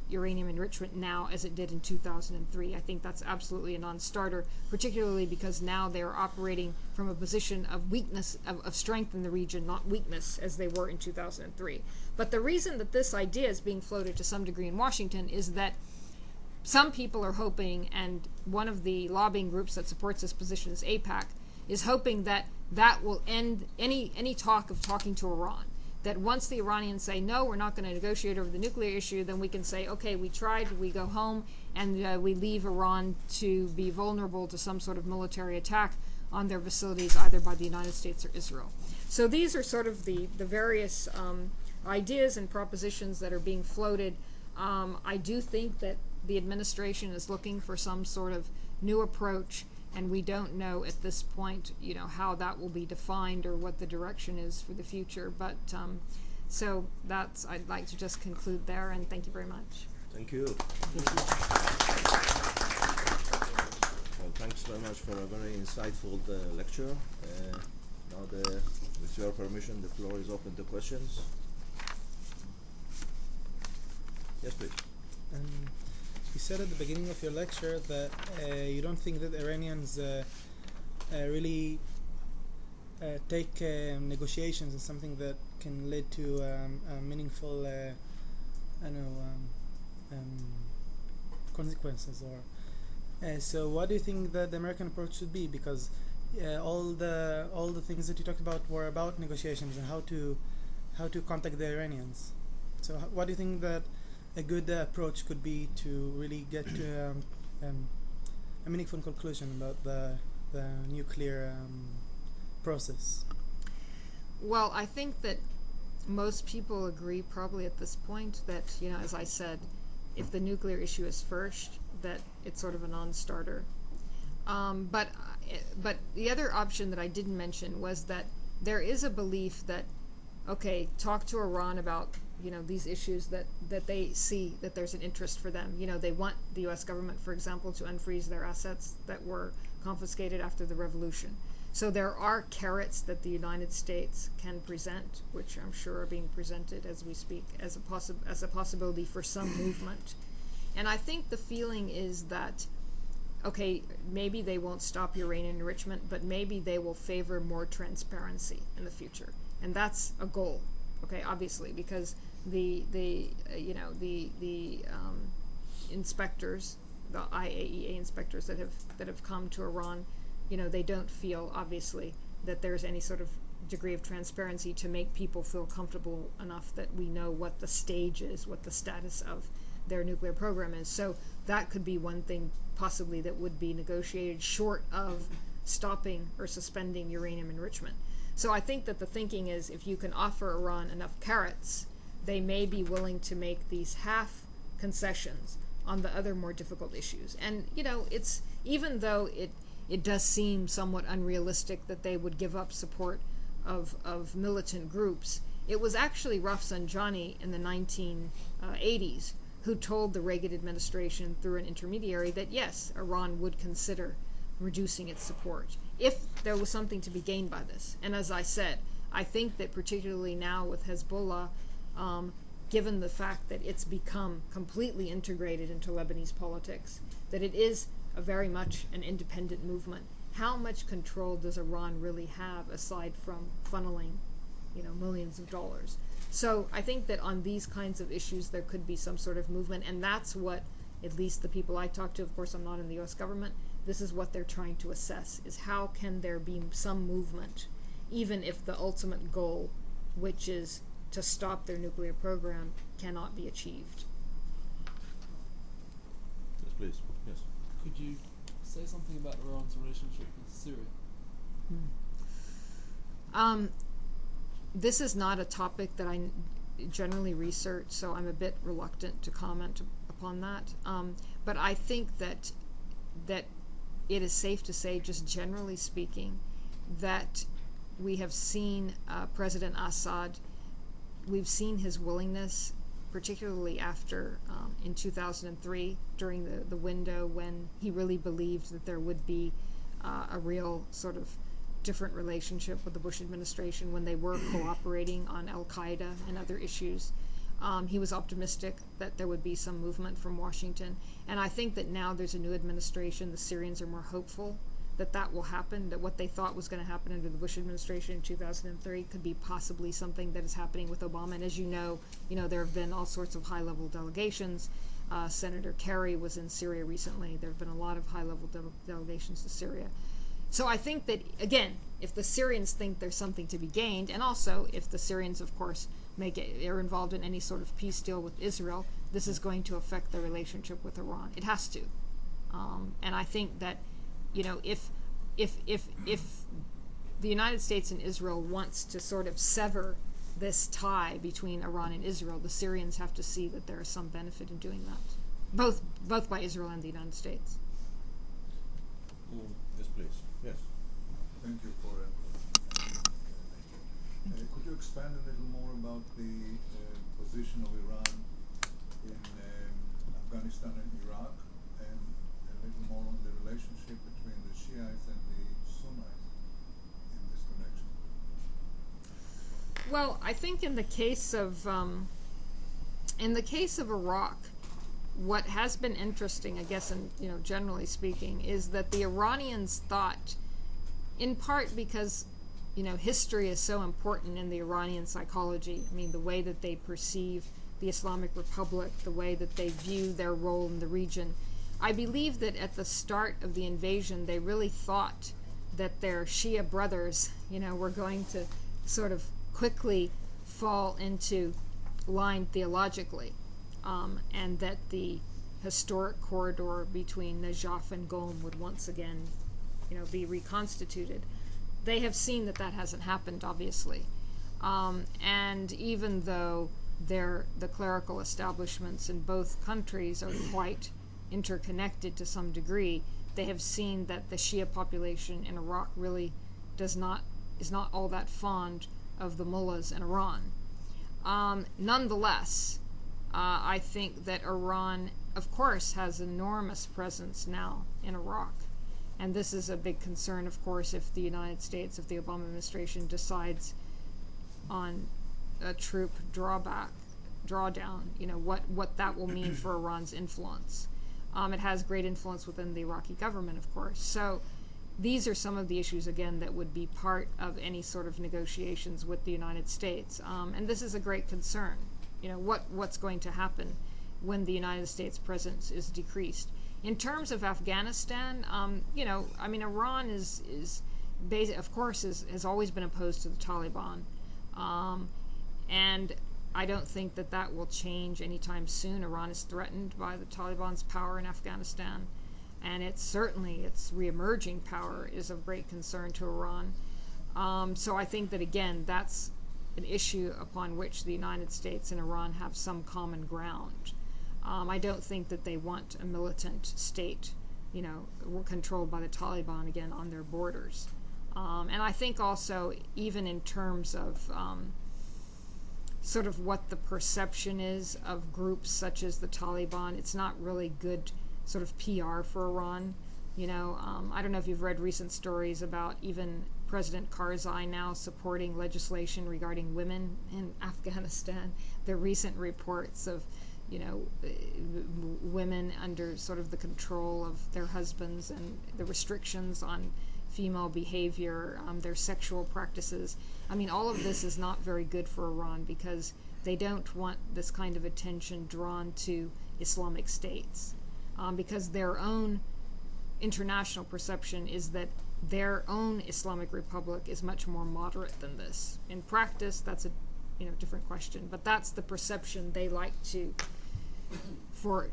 uranium enrichment now as it did in 2003. I think that's absolutely a non-starter, particularly because now they're operating from a position of weakness, of strength in the region, not weakness as they were in 2003. But the reason that this idea is being floated to some degree in Washington is that some people are hoping, and one of the lobbying groups that supports this position is AIPAC, is hoping that that will end any talk of talking to Iran. That once the Iranians say, no, we're not going to negotiate over the nuclear issue, then we can say, okay, we tried, we go home, and we leave Iran to be vulnerable to some sort of military attack on their facilities, either by the United States or Israel. So these are sort of the various ideas and propositions that are being floated. I do think that the administration is looking for some sort of new approach, and we don't know at this point, how that will be defined or what the direction is for the future. But so I'd like to just conclude there, and thank you very much. Thank you. Well, thanks very much for a very insightful lecture. Now, with your permission, the floor is open to questions. Yes, please. You said at the beginning of your lecture that you don't think that Iranians really take negotiations as something that can lead to a meaningful, consequences. Or so, what do you think that the American approach should be? Because all the things that you talked about were about negotiations and how to contact the Iranians. So, what do you think that a good approach could be to really get to a meaningful conclusion about the nuclear process? Well, I think that most people agree probably at this point that, as I said, if the nuclear issue is first, that it's sort of a non-starter. But the other option that I didn't mention was that there is a belief that, okay, talk to Iran about these issues that they see that there's an interest for them. They want the U.S. government, for example, to unfreeze their assets that were confiscated after the revolution. So there are carrots that the United States can present, which I'm sure are being presented as we speak, as a possibility for some movement. And I think the feeling is that, okay, maybe they won't stop uranium enrichment, but maybe they will favor more transparency in the future. And that's a goal. Okay, obviously, because the inspectors, the IAEA inspectors that have come to Iran, they don't feel obviously that there's any sort of degree of transparency to make people feel comfortable enough that we know what the stage is, what the status of their nuclear program is. So that could be one thing possibly that would be negotiated short of stopping or suspending uranium enrichment. So I think that the thinking is if you can offer Iran enough carrots, they may be willing to make these half concessions on the other more difficult issues. And, it's, even though it does seem somewhat unrealistic that they would give up support of militant groups, It was actually Rafsanjani in the 1980s who told the Reagan administration through an intermediary that yes, Iran would consider reducing its support if there was something to be gained by this. And as I said, I think that particularly now with Hezbollah, given the fact that it's become completely integrated into Lebanese politics, that it is a very much an independent movement. How much control does Iran really have aside from funneling, millions of dollars? So I think that on these kinds of issues there could be some sort of movement, and that's what at least the people I talk to, of course I'm not in the US government, this is what they're trying to assess, is how can there be some movement, even if the ultimate goal, which is to stop their nuclear program, cannot be achieved. Yes, please. Yes. Could you say something about Iran's relationship with Syria? This is not a topic that I generally research, so I'm a bit reluctant to comment upon that. But I think that it is safe to say, just generally speaking, that we have seen President Assad, we've seen his willingness, particularly after in 2003, during the window when he really believed that there would be a real sort of different relationship with the Bush administration when they were cooperating on Al-Qaeda and other issues. He was optimistic that there would be some movement from Washington. And I think that now there's a new administration, the Syrians are more hopeful that that will happen, that what they thought was going to happen under the Bush administration in 2003 could be possibly something that is happening with Obama. And as you know, there have been all sorts of high-level delegations. Senator Kerry was in Syria recently. There have been a lot of high-level delegations to Syria. So I think that, again, if the Syrians think there's something to be gained, and also if the Syrians, of course, are involved in any sort of peace deal with Israel, this is going to affect their relationship with Iran. It has to. And I think that, if the United States and Israel wants to sort of sever this tie between Iran and Israel, the Syrians have to see that there is some benefit in doing that, both by Israel and the United States. Yes, please. Yes. Thank you for it. Could you expand a little more about the position of Iran in Afghanistan and Iraq, and a little more on the relationship between the Shiites and the Sunnis in this connection? Well, I think in the case of Iraq, what has been interesting, I guess, and generally speaking, is that the Iranians thought, in part because history is so important in the Iranian psychology. I mean, the way that they perceive the Islamic Republic, the way that they view their role in the region. I believe that at the start of the invasion, they really thought that their Shia brothers, were going to sort of quickly fall into line theologically. And that the historic corridor between Najaf and Qom would once again, be reconstituted. They have seen that that hasn't happened, obviously. And even though the clerical establishments in both countries are quite interconnected to some degree, they have seen that the Shia population in Iraq really is not all that fond of the mullahs in Iran. Nonetheless, I think that Iran, of course, has enormous presence now in Iraq. And this is a big concern, of course, if the United States, if the Obama administration decides on a troop drawdown, what that will mean for Iran's influence. It has great influence within the Iraqi government, of course. So these are some of the issues, again, that would be part of any sort of negotiations with the United States. And this is a great concern. What's going to happen when the United States presence is decreased. In terms of Afghanistan, Iran of course, has always been opposed to the Taliban. And I don't think that will change anytime soon. Iran is threatened by the Taliban's power in Afghanistan. And its re-emerging power is of great concern to Iran. So I think that, again, that's an issue upon which the United States and Iran have some common ground. I don't think that they want a militant state, controlled by the Taliban again on their borders. And I think also, even in terms of sort of what the perception is of groups such as the Taliban. It's not really good sort of PR for Iran. You know, I don't know if you've read recent stories about even President Karzai now supporting legislation regarding women in Afghanistan. The recent reports of, you know, women under sort of the control of their husbands and the restrictions on female behavior, their sexual practices. I mean, all of this is not very good for Iran because they don't want this kind of attention drawn to Islamic states, because their own international perception is that their own Islamic Republic is much more moderate than this. In practice, that's a different question, but that's the perception they like to,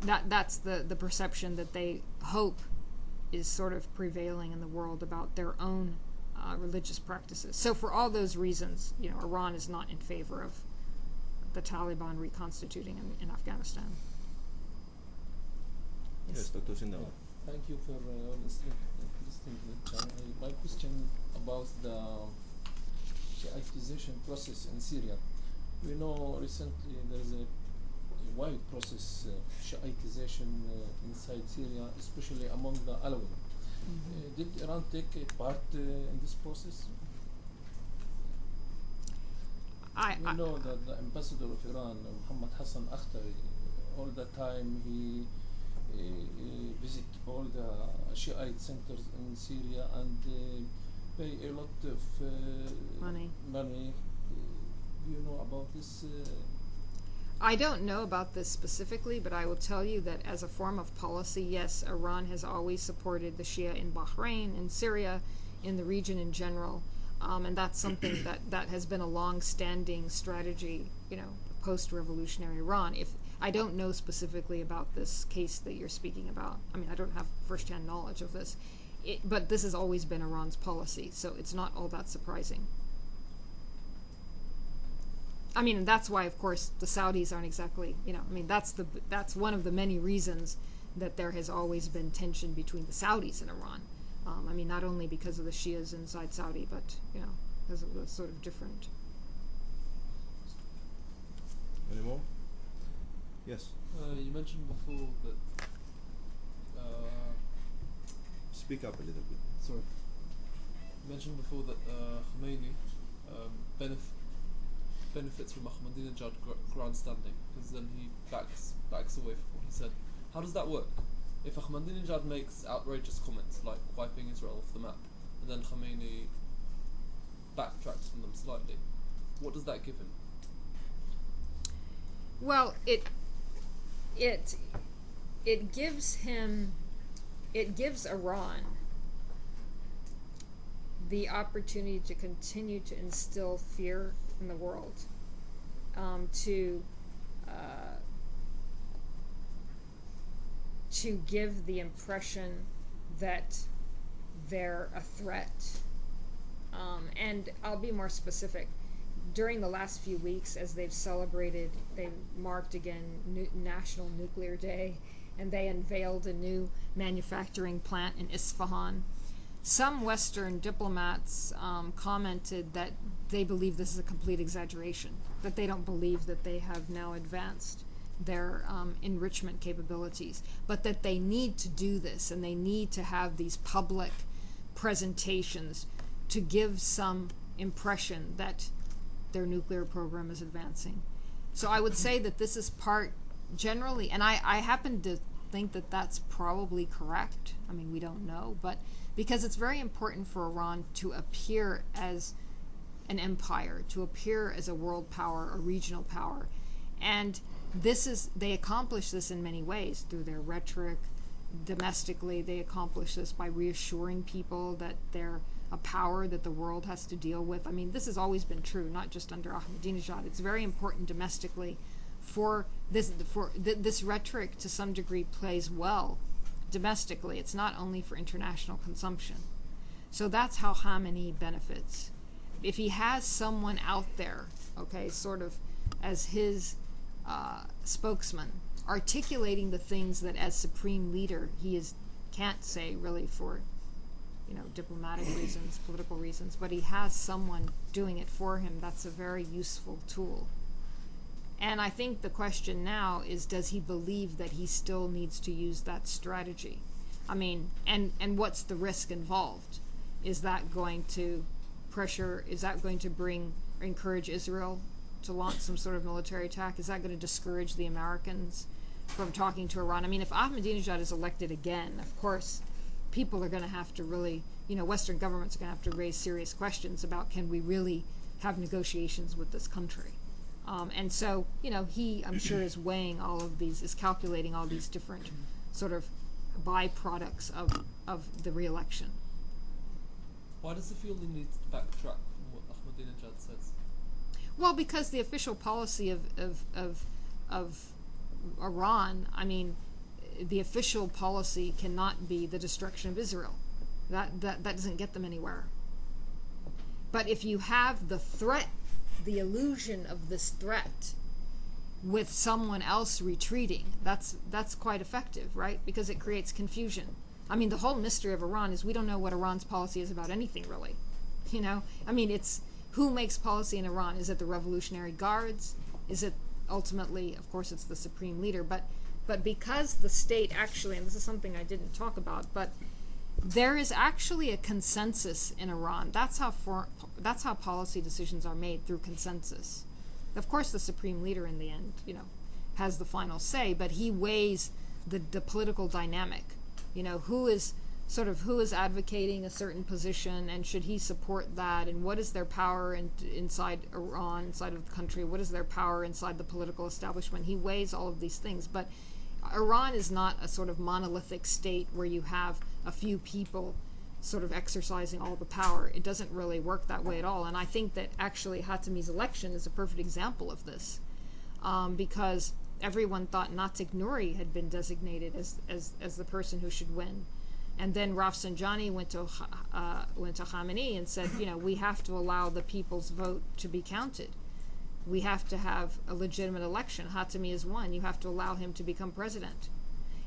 that's the perception that they hope is sort of prevailing in the world about their own religious practices. So for all those reasons, you know, Iran is not in favor of the Taliban reconstituting in Afghanistan. Yes, Dr. Sindawa. Thank you for listening to the my question about the Shiitization process in Syria. We know recently there is a wide process of Shiitization inside Syria, especially among the Alawite. Did Iran take a part in this process? We know that the ambassador of Iran, Muhammad Hassan Akhtari, all the time he visit all the Shiite centers in Syria and pay a lot of money. Do you know about this? I don't know about this specifically, but I will tell you that as a form of policy, yes, Iran has always supported the Shia in Bahrain, in Syria, in the region in general, and that's something that has been a long-standing strategy, you know, post-revolutionary Iran. If I don't know specifically about this case that you're speaking about. I mean, I don't have first-hand knowledge of this, but this has always been Iran's policy, so it's not all that surprising. I mean, that's why, of course, the Saudis aren't exactly, you know, I mean, that's one of the many reasons that there has always been tension between the Saudis and Iran. I mean, not only because of the Shias inside Saudi, but, you know, because of the sort of different. Any more? Yes. You mentioned before that. Speak up a little bit. Sorry. You mentioned before that Khomeini benefits from Ahmadinejad grandstanding, because then he backs away from what he said. How does that work? If Ahmadinejad makes outrageous comments like wiping Israel off the map, and then Khomeini backtracks from them slightly, what does that give him? Well, it gives Iran the opportunity to continue to instill fear in the world, to give the impression that they're a threat. And I'll be more specific. During the last few weeks, as they marked again National Nuclear Day, and they unveiled a new manufacturing plant in Isfahan. Some Western diplomats commented that they believe this is a complete exaggeration, that they don't believe that they have now advanced their enrichment capabilities, but that they need to do this, and they need to have these public presentations to give some impression that their nuclear program is advancing. So I would say that this is part, generally, and I happen to think that that's probably correct. I mean, we don't know, but because it's very important for Iran to appear as an empire, to appear as a world power, a regional power. And they accomplish this in many ways through their rhetoric. Domestically, they accomplish this by reassuring people that they're a power that the world has to deal with. I mean, this has always been true, not just under Ahmadinejad. It's very important domestically for this rhetoric to some degree plays well domestically. It's not only for international consumption. So that's how Khamenei benefits. If he has someone out there, okay, sort of as his spokesman, articulating the things that as supreme leader can't say really for, you know, diplomatic reasons, political reasons, but he has someone doing it for him, that's a very useful tool. And I think the question now is, does he believe that he still needs to use that strategy? I mean, and what's the risk involved? Is that going to encourage Israel to launch some sort of military attack? Is that going to discourage the Americans from talking to Iran? I mean, if Ahmadinejad is elected again, of course, people are going to have to really, Western governments are going to have to raise serious questions about, can we really have negotiations with this country? And so, he, I'm sure, is weighing all of these, is calculating all these different sort of byproducts of the re-election. Why does he feel he needs to backtrack from what Ahmadinejad says? Well, because the official policy of Iran, I mean, the official policy cannot be the destruction of Israel. That doesn't get them anywhere. But if you have the threat, the illusion of this threat, with someone else retreating, that's quite effective, right? Because it creates confusion. I mean, the whole mystery of Iran is we don't know what Iran's policy is about anything, really. I mean, it's who makes policy in Iran? Is it the Revolutionary Guards? Is it ultimately, of course, it's the supreme leader? But because the state actually, and this is something I didn't talk about, but there is actually a consensus in Iran. That's how policy decisions are made, through consensus. Of course, the supreme leader in the end, has the final say, but he weighs the political dynamic. Who is advocating a certain position, and should he support that, and what is their power inside Iran, inside of the country, what is their power inside the political establishment? He weighs all of these things. But Iran is not a sort of monolithic state where you have a few people sort of exercising all the power. It doesn't really work that way at all. And I think that actually Hatami's election is a perfect example of this, because everyone thought Nazik Nouri had been designated as the person who should win. And then Rafsanjani went to Khamenei and said, we have to allow the people's vote to be counted. We have to have a legitimate election. Hatami is one. You have to allow him to become president.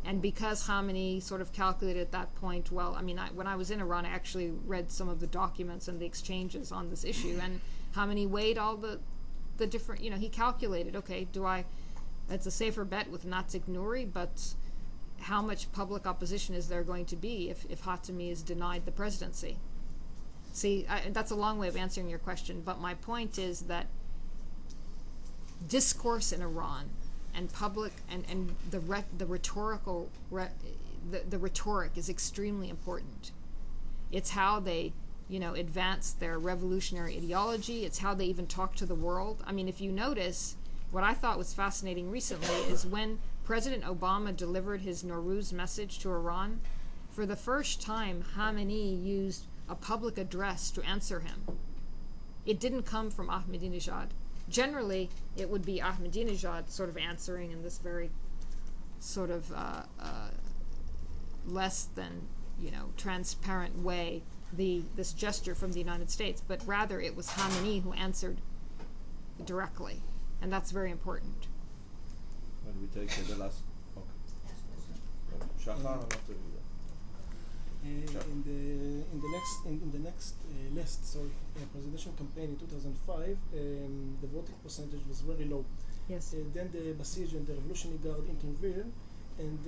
And because Khamenei sort of calculated at that point, well, I mean, when I was in Iran, I actually read some of the documents and the exchanges on this issue. And Khamenei weighed all the different, he calculated, okay, it's a safer bet with Nazik Nouri, but how much public opposition is there going to be if Hatami is denied the presidency? See, that's a long way of answering your question, but my point is that discourse in Iran and public and the rhetoric is extremely important. It's how they advance their revolutionary ideology. It's how they even talk to the world. I mean, if you notice, what I thought was fascinating recently is when President Obama delivered his Nowruz message to Iran, for the first time, Khamenei used a public address to answer him. It didn't come from Ahmadinejad. Generally, it would be Ahmadinejad sort of answering in this very sort of less than, transparent way this gesture from the United States, but rather it was Khamenei who answered directly, and that's very important. When we take the last, Shachar, and after in the next list, presidential campaign in 2005, the voting percentage was very low. Yes. Then the Basij and the Revolutionary Guard intervened and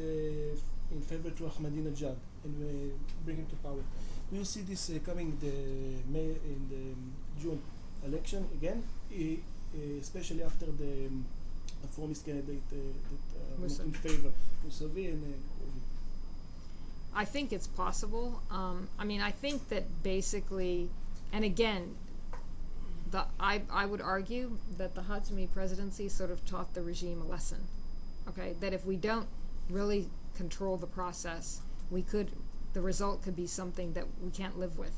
in favor to Ahmadinejad and bring him to power. Do you see this coming in the June election again, especially after the reformist candidate that was in favor, Mousavi and I think it's possible. I mean, I think that basically, and again, I would argue that the Hatami presidency sort of taught the regime a lesson. Okay, that if we don't really control the process, the result could be something that we can't live with.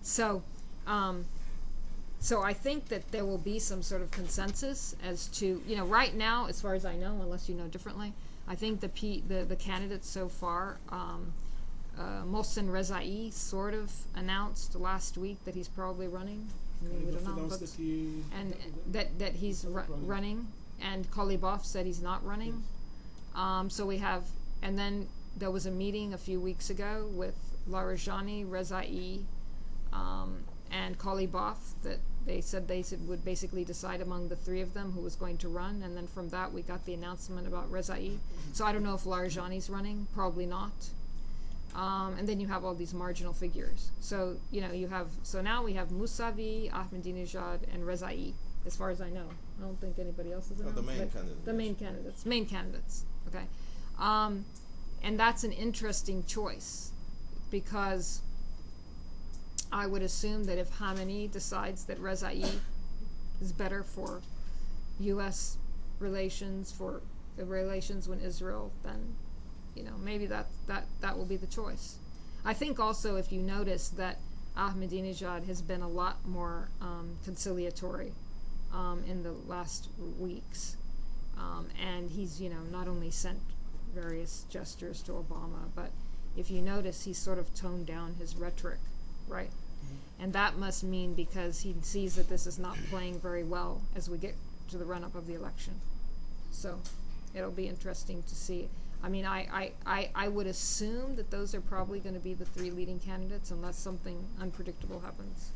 So I think that there will be some sort of consensus as to, right now, as far as I know, unless you know differently, I think the candidates so far, Mohsen Rezai sort of announced last week that he's probably running. We don't know, that he's running, and Kolibov said he's not running. So we have, and then there was a meeting a few weeks ago with Larijani, Rezai, and Kolibov they said would basically decide among the three of them who was going to run, and then from that we got the announcement about Rezai. So I don't know if Larijani's running, probably not. And then you have all these marginal figures. So now we have Mousavi, Ahmadinejad, and Rezai, as far as I know. I don't think anybody else is announced. The main candidates. The main candidates. Okay, and that's an interesting choice, because I would assume that if Khamenei decides that Rezai is better for U.S. relations, for the relations with Israel, then maybe that will be the choice. I think also, if you notice, that Ahmadinejad has been a lot more conciliatory in the last weeks, and he's not only sent various gestures to Obama, but if you notice, he's sort of toned down his rhetoric, right? And that must mean because he sees that this is not playing very well as we get to the run-up of the election. So it'll be interesting to see. I mean, I would assume that those are probably going to be the three leading candidates unless something unpredictable happens.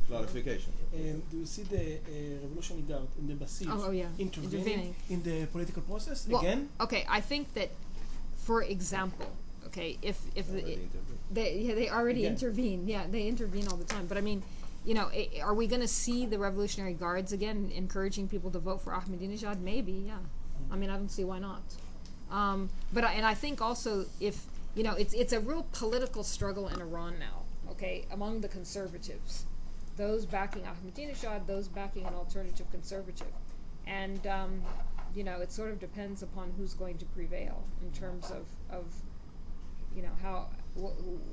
Clarification. Do you see the Revolutionary Guard and the Basij intervening in the political process again? Okay, I think that, for example, if they already intervene. Yeah, they intervene all the time. But I mean, are we going to see the Revolutionary Guards again encouraging people to vote for Ahmadinejad? Maybe, yeah. I mean, I don't see why not. But I think also, if it's a real political struggle in Iran now. Okay, among the conservatives, those backing Ahmadinejad, those backing an alternative conservative, and it sort of depends upon who's going to prevail in terms of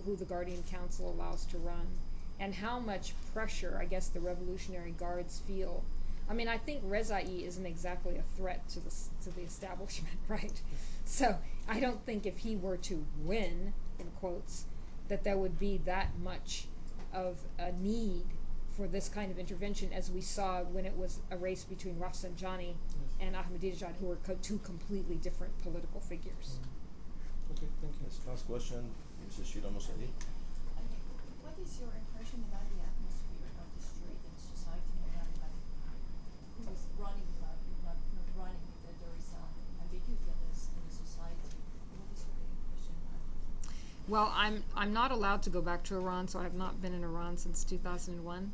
who the Guardian Council allows to run, and how much pressure, I guess, the Revolutionary Guards feel. I mean, I think Rezai isn't exactly a threat to the establishment, right? So I don't think if he were to win, in quotes, that there would be that much of a need for this kind of intervention as we saw when it was a race between Rafsanjani and Ahmadinejad, who were two completely different political figures. Okay, thank you. Last question, Mrs. Shira Mosadi. What is your impression about the atmosphere of the street and society in Iran? Like, who is running, not running, that there is ambiguousness in the society? What is your impression? Well, I'm not allowed to go back to Iran, so I have not been in Iran since 2001.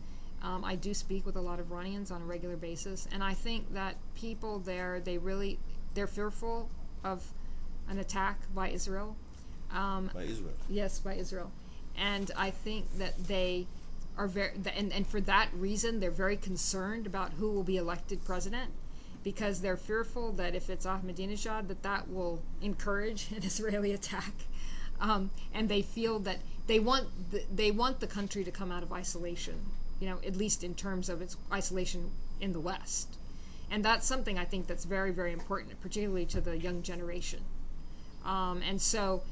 I do speak with a lot of Iranians on a regular basis, and I think that people there, they're fearful of an attack by Israel. By Israel? Yes, by Israel. And I think that they are and for that reason, they're very concerned about who will be elected president, because they're fearful that if it's Ahmadinejad, that will encourage an Israeli attack. And they feel that they want the country to come out of isolation, at least in terms of its isolation in the West. And that's something I think that's very, very important, particularly to the young generation. And so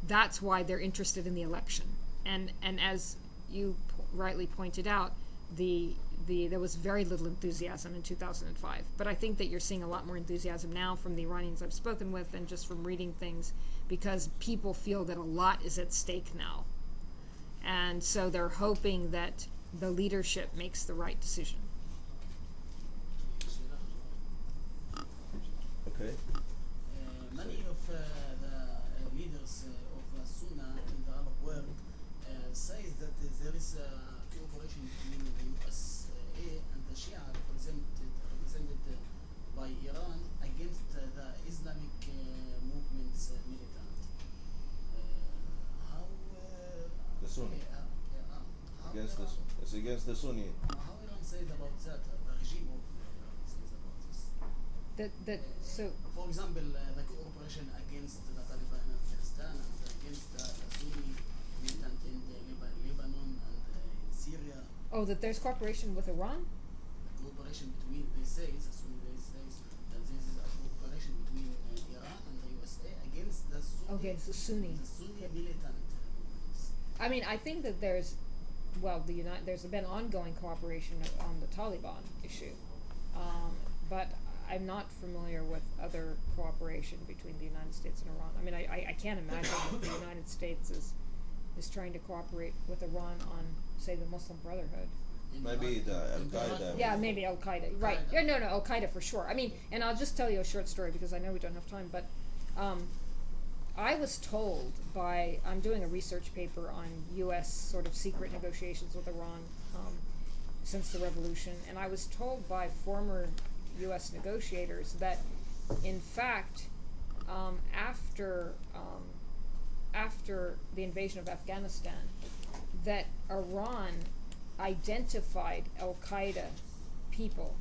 that's why they're interested in the election. And as you rightly pointed out, there was very little enthusiasm in 2005. But I think that you're seeing a lot more enthusiasm now from the Iranians I've spoken with and just from reading things, because people feel that a lot is at stake now. And so they're hoping that the leadership makes the right decision. Okay. Many of the leaders of the Sunnah in the Arab world say that there is a cooperation between the USA and the Shia represented by Iran against the Islamic movement's militant. The Sunni. Against the Sunni. It's against the Sunni. How Iran says about that? The regime of Iran says about this. For example, the cooperation against the Taliban in Afghanistan and against the Sunni militant in Lebanon and in Syria. Oh, that there's cooperation with Iran? Cooperation between, the Sunni says that this is a cooperation between Iran and the USA against the Sunni. Okay, so Sunni. The Sunni militant movements. I mean, I think that there's been ongoing cooperation on the Taliban issue, but I'm not familiar with other cooperation between the United States and Iran. I mean, I can't imagine that the United States is trying to cooperate with Iran on say the Muslim Brotherhood. Maybe the Al In Iraq. Qaeda. Yeah, maybe Al Qaeda. Right? Qaeda. Yeah, no, Al Qaeda for sure. I mean, and I'll just tell you a short story because I know we don't have time. But I was told by I'm doing a research paper on U.S. sort of secret negotiations with Iran since the revolution, and I was told by former U.S. negotiators that, in fact, after the invasion of Afghanistan, that Iran identified Al Qaeda people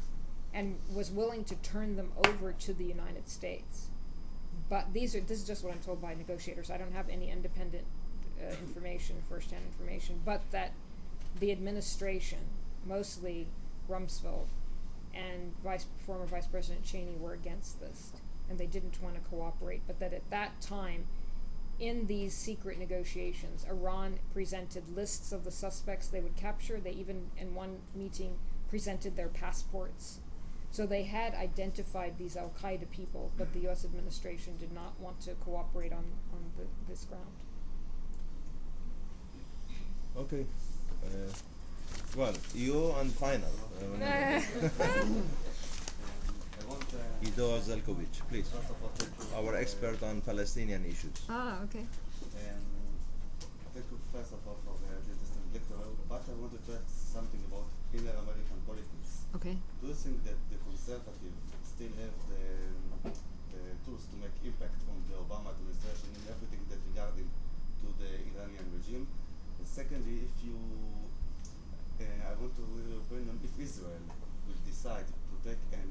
and was willing to turn them over to the United States. But this is just what I'm told by negotiators. I don't have any independent information, first-hand information, but that the administration, mostly Rumsfeld and former Vice President Cheney, were against this, and they didn't want to cooperate. But that at that time, in these secret negotiations, Iran presented lists of the suspects they would capture. They even, in one meeting, presented their passports. So they had identified these Al Qaeda people, but the U.S. administration did not want to cooperate on this ground. Okay. Well, you and final. Ido Zelkovic, please. Our expert on Palestinian issues. Okay. Thank you first of all for this lecture, but I wanted to ask something about inner American politics. Okay. Do you think that the conservatives still have the tools to make impact on the Obama administration in everything that regarding to the Iranian regime? And secondly, if you, I want to hear your opinion, if Israel will decide to take an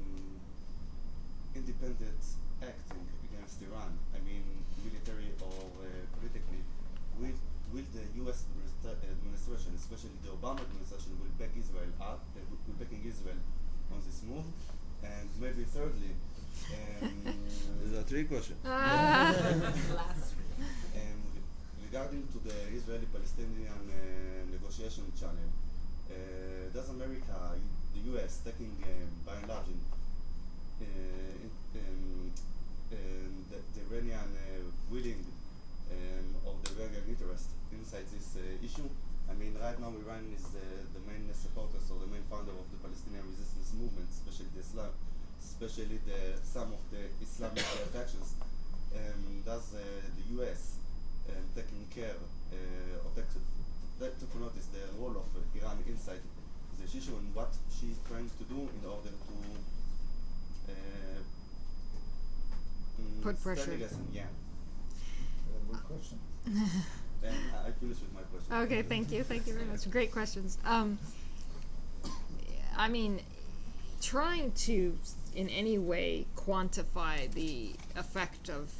independent acting against Iran, I mean military or politically, will the U.S. administration, especially the Obama administration, will back Israel up, will backing Israel on this move? And maybe thirdly, These are three questions. regarding to the Israeli-Palestinian negotiation channel, does America, the U.S., taking by and large the Iranian willing or the Iranian interest inside this issue? I mean, right now Iran is the main supporters or the main founder of the Palestinian resistance movement, especially some of the Islamic factions. Does the U.S. taking care or to notice the role of Iran inside this issue and what she's trying to do in order to Put pressure. stand against them? Yeah. Good question. And I finish with my question. Okay, thank you very much. Great questions. I mean, trying to in any way quantify the effect of,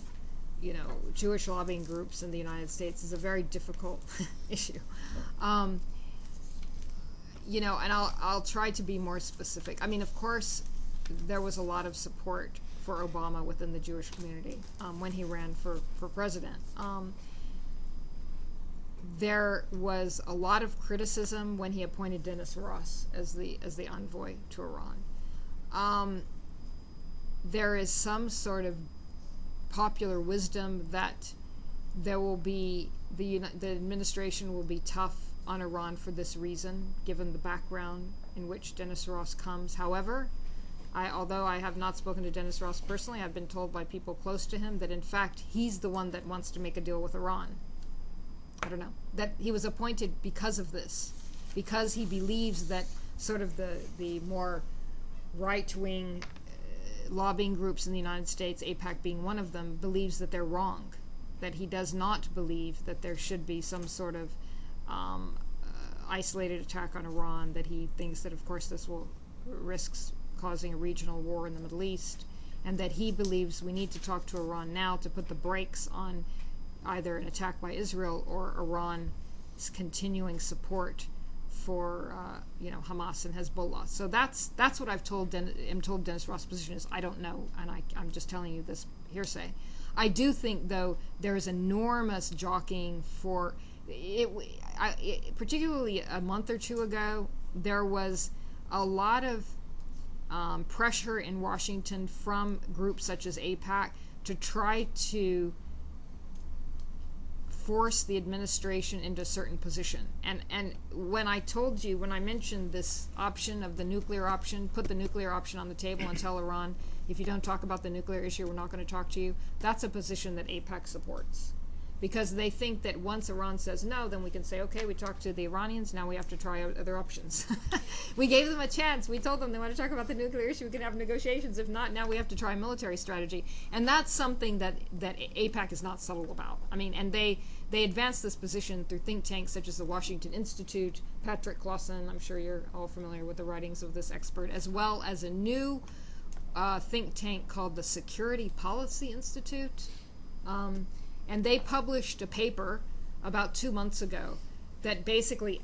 Jewish lobbying groups in the United States is a very difficult issue. And I'll try to be more specific. I mean, of course, there was a lot of support for Obama within the Jewish community when he ran for president. There was a lot of criticism when he appointed Dennis Ross as the envoy to Iran. There is some sort of popular wisdom that there will be the administration will be tough on Iran for this reason, given the background in which Dennis Ross comes. However, although I have not spoken to Dennis Ross personally, I've been told by people close to him that in fact he's the one that wants to make a deal with Iran. I don't know, that he was appointed because of this, because he believes that sort of the more right-wing lobbying groups in the United States, AIPAC being one of them, believes that they're wrong, that he does not believe that there should be some sort of isolated attack on Iran, that he thinks that of course this will risks causing a regional war in the Middle East, and that he believes we need to talk to Iran now to put the brakes on either an attack by Israel or Iran's continuing support for Hamas and Hezbollah. So that's what I'm told Dennis Ross' position is. I don't know, and I'm just telling you this hearsay. I do think, though, there is enormous jockeying for it. Particularly a month or two ago, there was a lot of pressure in Washington from groups such as AIPAC to try to force the administration into a certain position. And when I told you, when I mentioned this option of the nuclear option, put the nuclear option on the table and tell Iran, if you don't talk about the nuclear issue, we're not going to talk to you, that's a position that AIPAC supports. Because they think that once Iran says no, then we can say, okay, we talked to the Iranians, now we have to try out other options. We gave them a chance. We told them they want to talk about the nuclear issue, we can have negotiations. If not, now we have to try a military strategy. And that's something that AIPAC is not subtle about. I mean, and they advance this position through think tanks such as the Washington Institute, Patrick Clausen, I'm sure you're all familiar with the writings of this expert, as well as a new think tank called the Security Policy Institute. And they published a paper about 2 months ago that basically,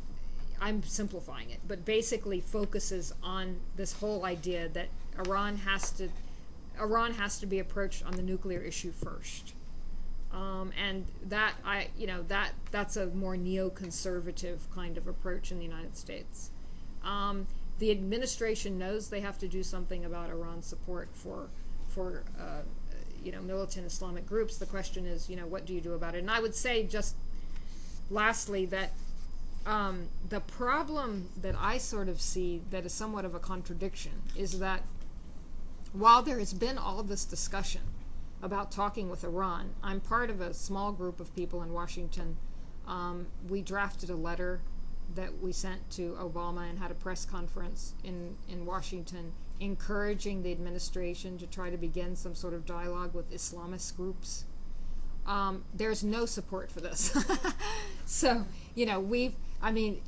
I'm simplifying it, but basically focuses on this whole idea that Iran has to be approached on the nuclear issue first. And that that's a more neoconservative kind of approach in the United States. The administration knows they have to do something about Iran's support for militant Islamic groups. The question is, what do you do about it? And I would say, just lastly, that the problem that I sort of see that is somewhat of a contradiction is that while there has been all of this discussion about talking with Iran, I'm part of a small group of people in Washington. We drafted a letter that we sent to Obama and had a press conference in Washington encouraging the administration to try to begin some sort of dialogue with Islamist groups. There's no support for this. So,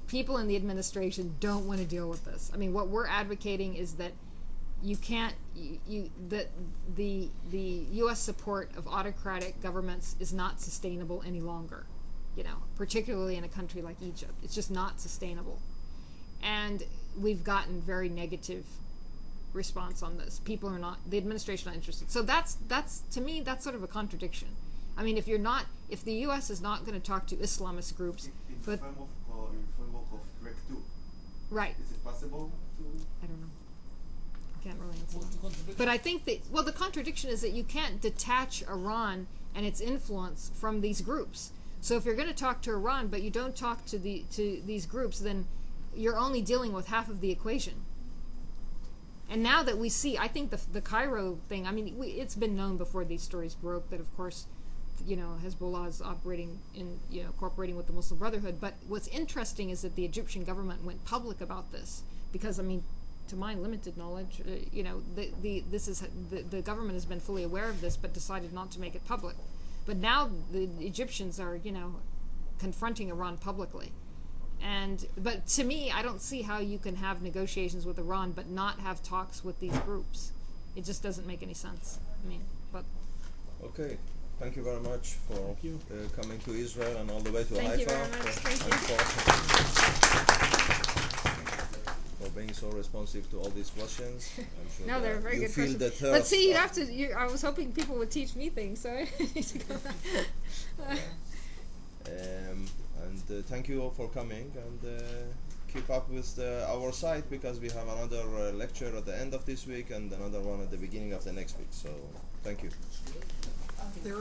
people in the administration don't want to deal with this. I mean, what we're advocating is that you can't, that the U.S. support of autocratic governments is not sustainable any longer, particularly in a country like Egypt. It's just not sustainable. And we've gotten very negative response on this. The administration are not interested. So that's to me, that's sort of a contradiction. I mean, if the U.S. is not going to talk to Islamist groups, in framework of REC 2, right? Is it possible to? I don't know. I can't really answer that. But I think that the contradiction is that you can't detach Iran and its influence from these groups. So if you're going to talk to Iran, but you don't talk to these groups, then you're only dealing with half of the equation. And now that we see, I think the Cairo thing, I mean, it's been known before these stories broke that, of course, Hezbollah is operating in, cooperating with the Muslim Brotherhood. But what's interesting is that the Egyptian government went public about this because, I mean, to my limited knowledge, the government has been fully aware of this but decided not to make it public. But now the Egyptians are, confronting Iran publicly. But to me, I don't see how you can have negotiations with Iran but not have talks with these groups. It just doesn't make any sense. Okay. Thank you very much for coming to Israel and all the way to Haifa. Thank you very much. For being so responsive to all these questions. I'm sure no, they're very good questions. But see, you'd have to. I was hoping people would teach me things, so I need to go back. And thank you all for coming, and keep up with our site because we have another lecture at the end of this week and another one at the beginning of the next week. So thank you. There were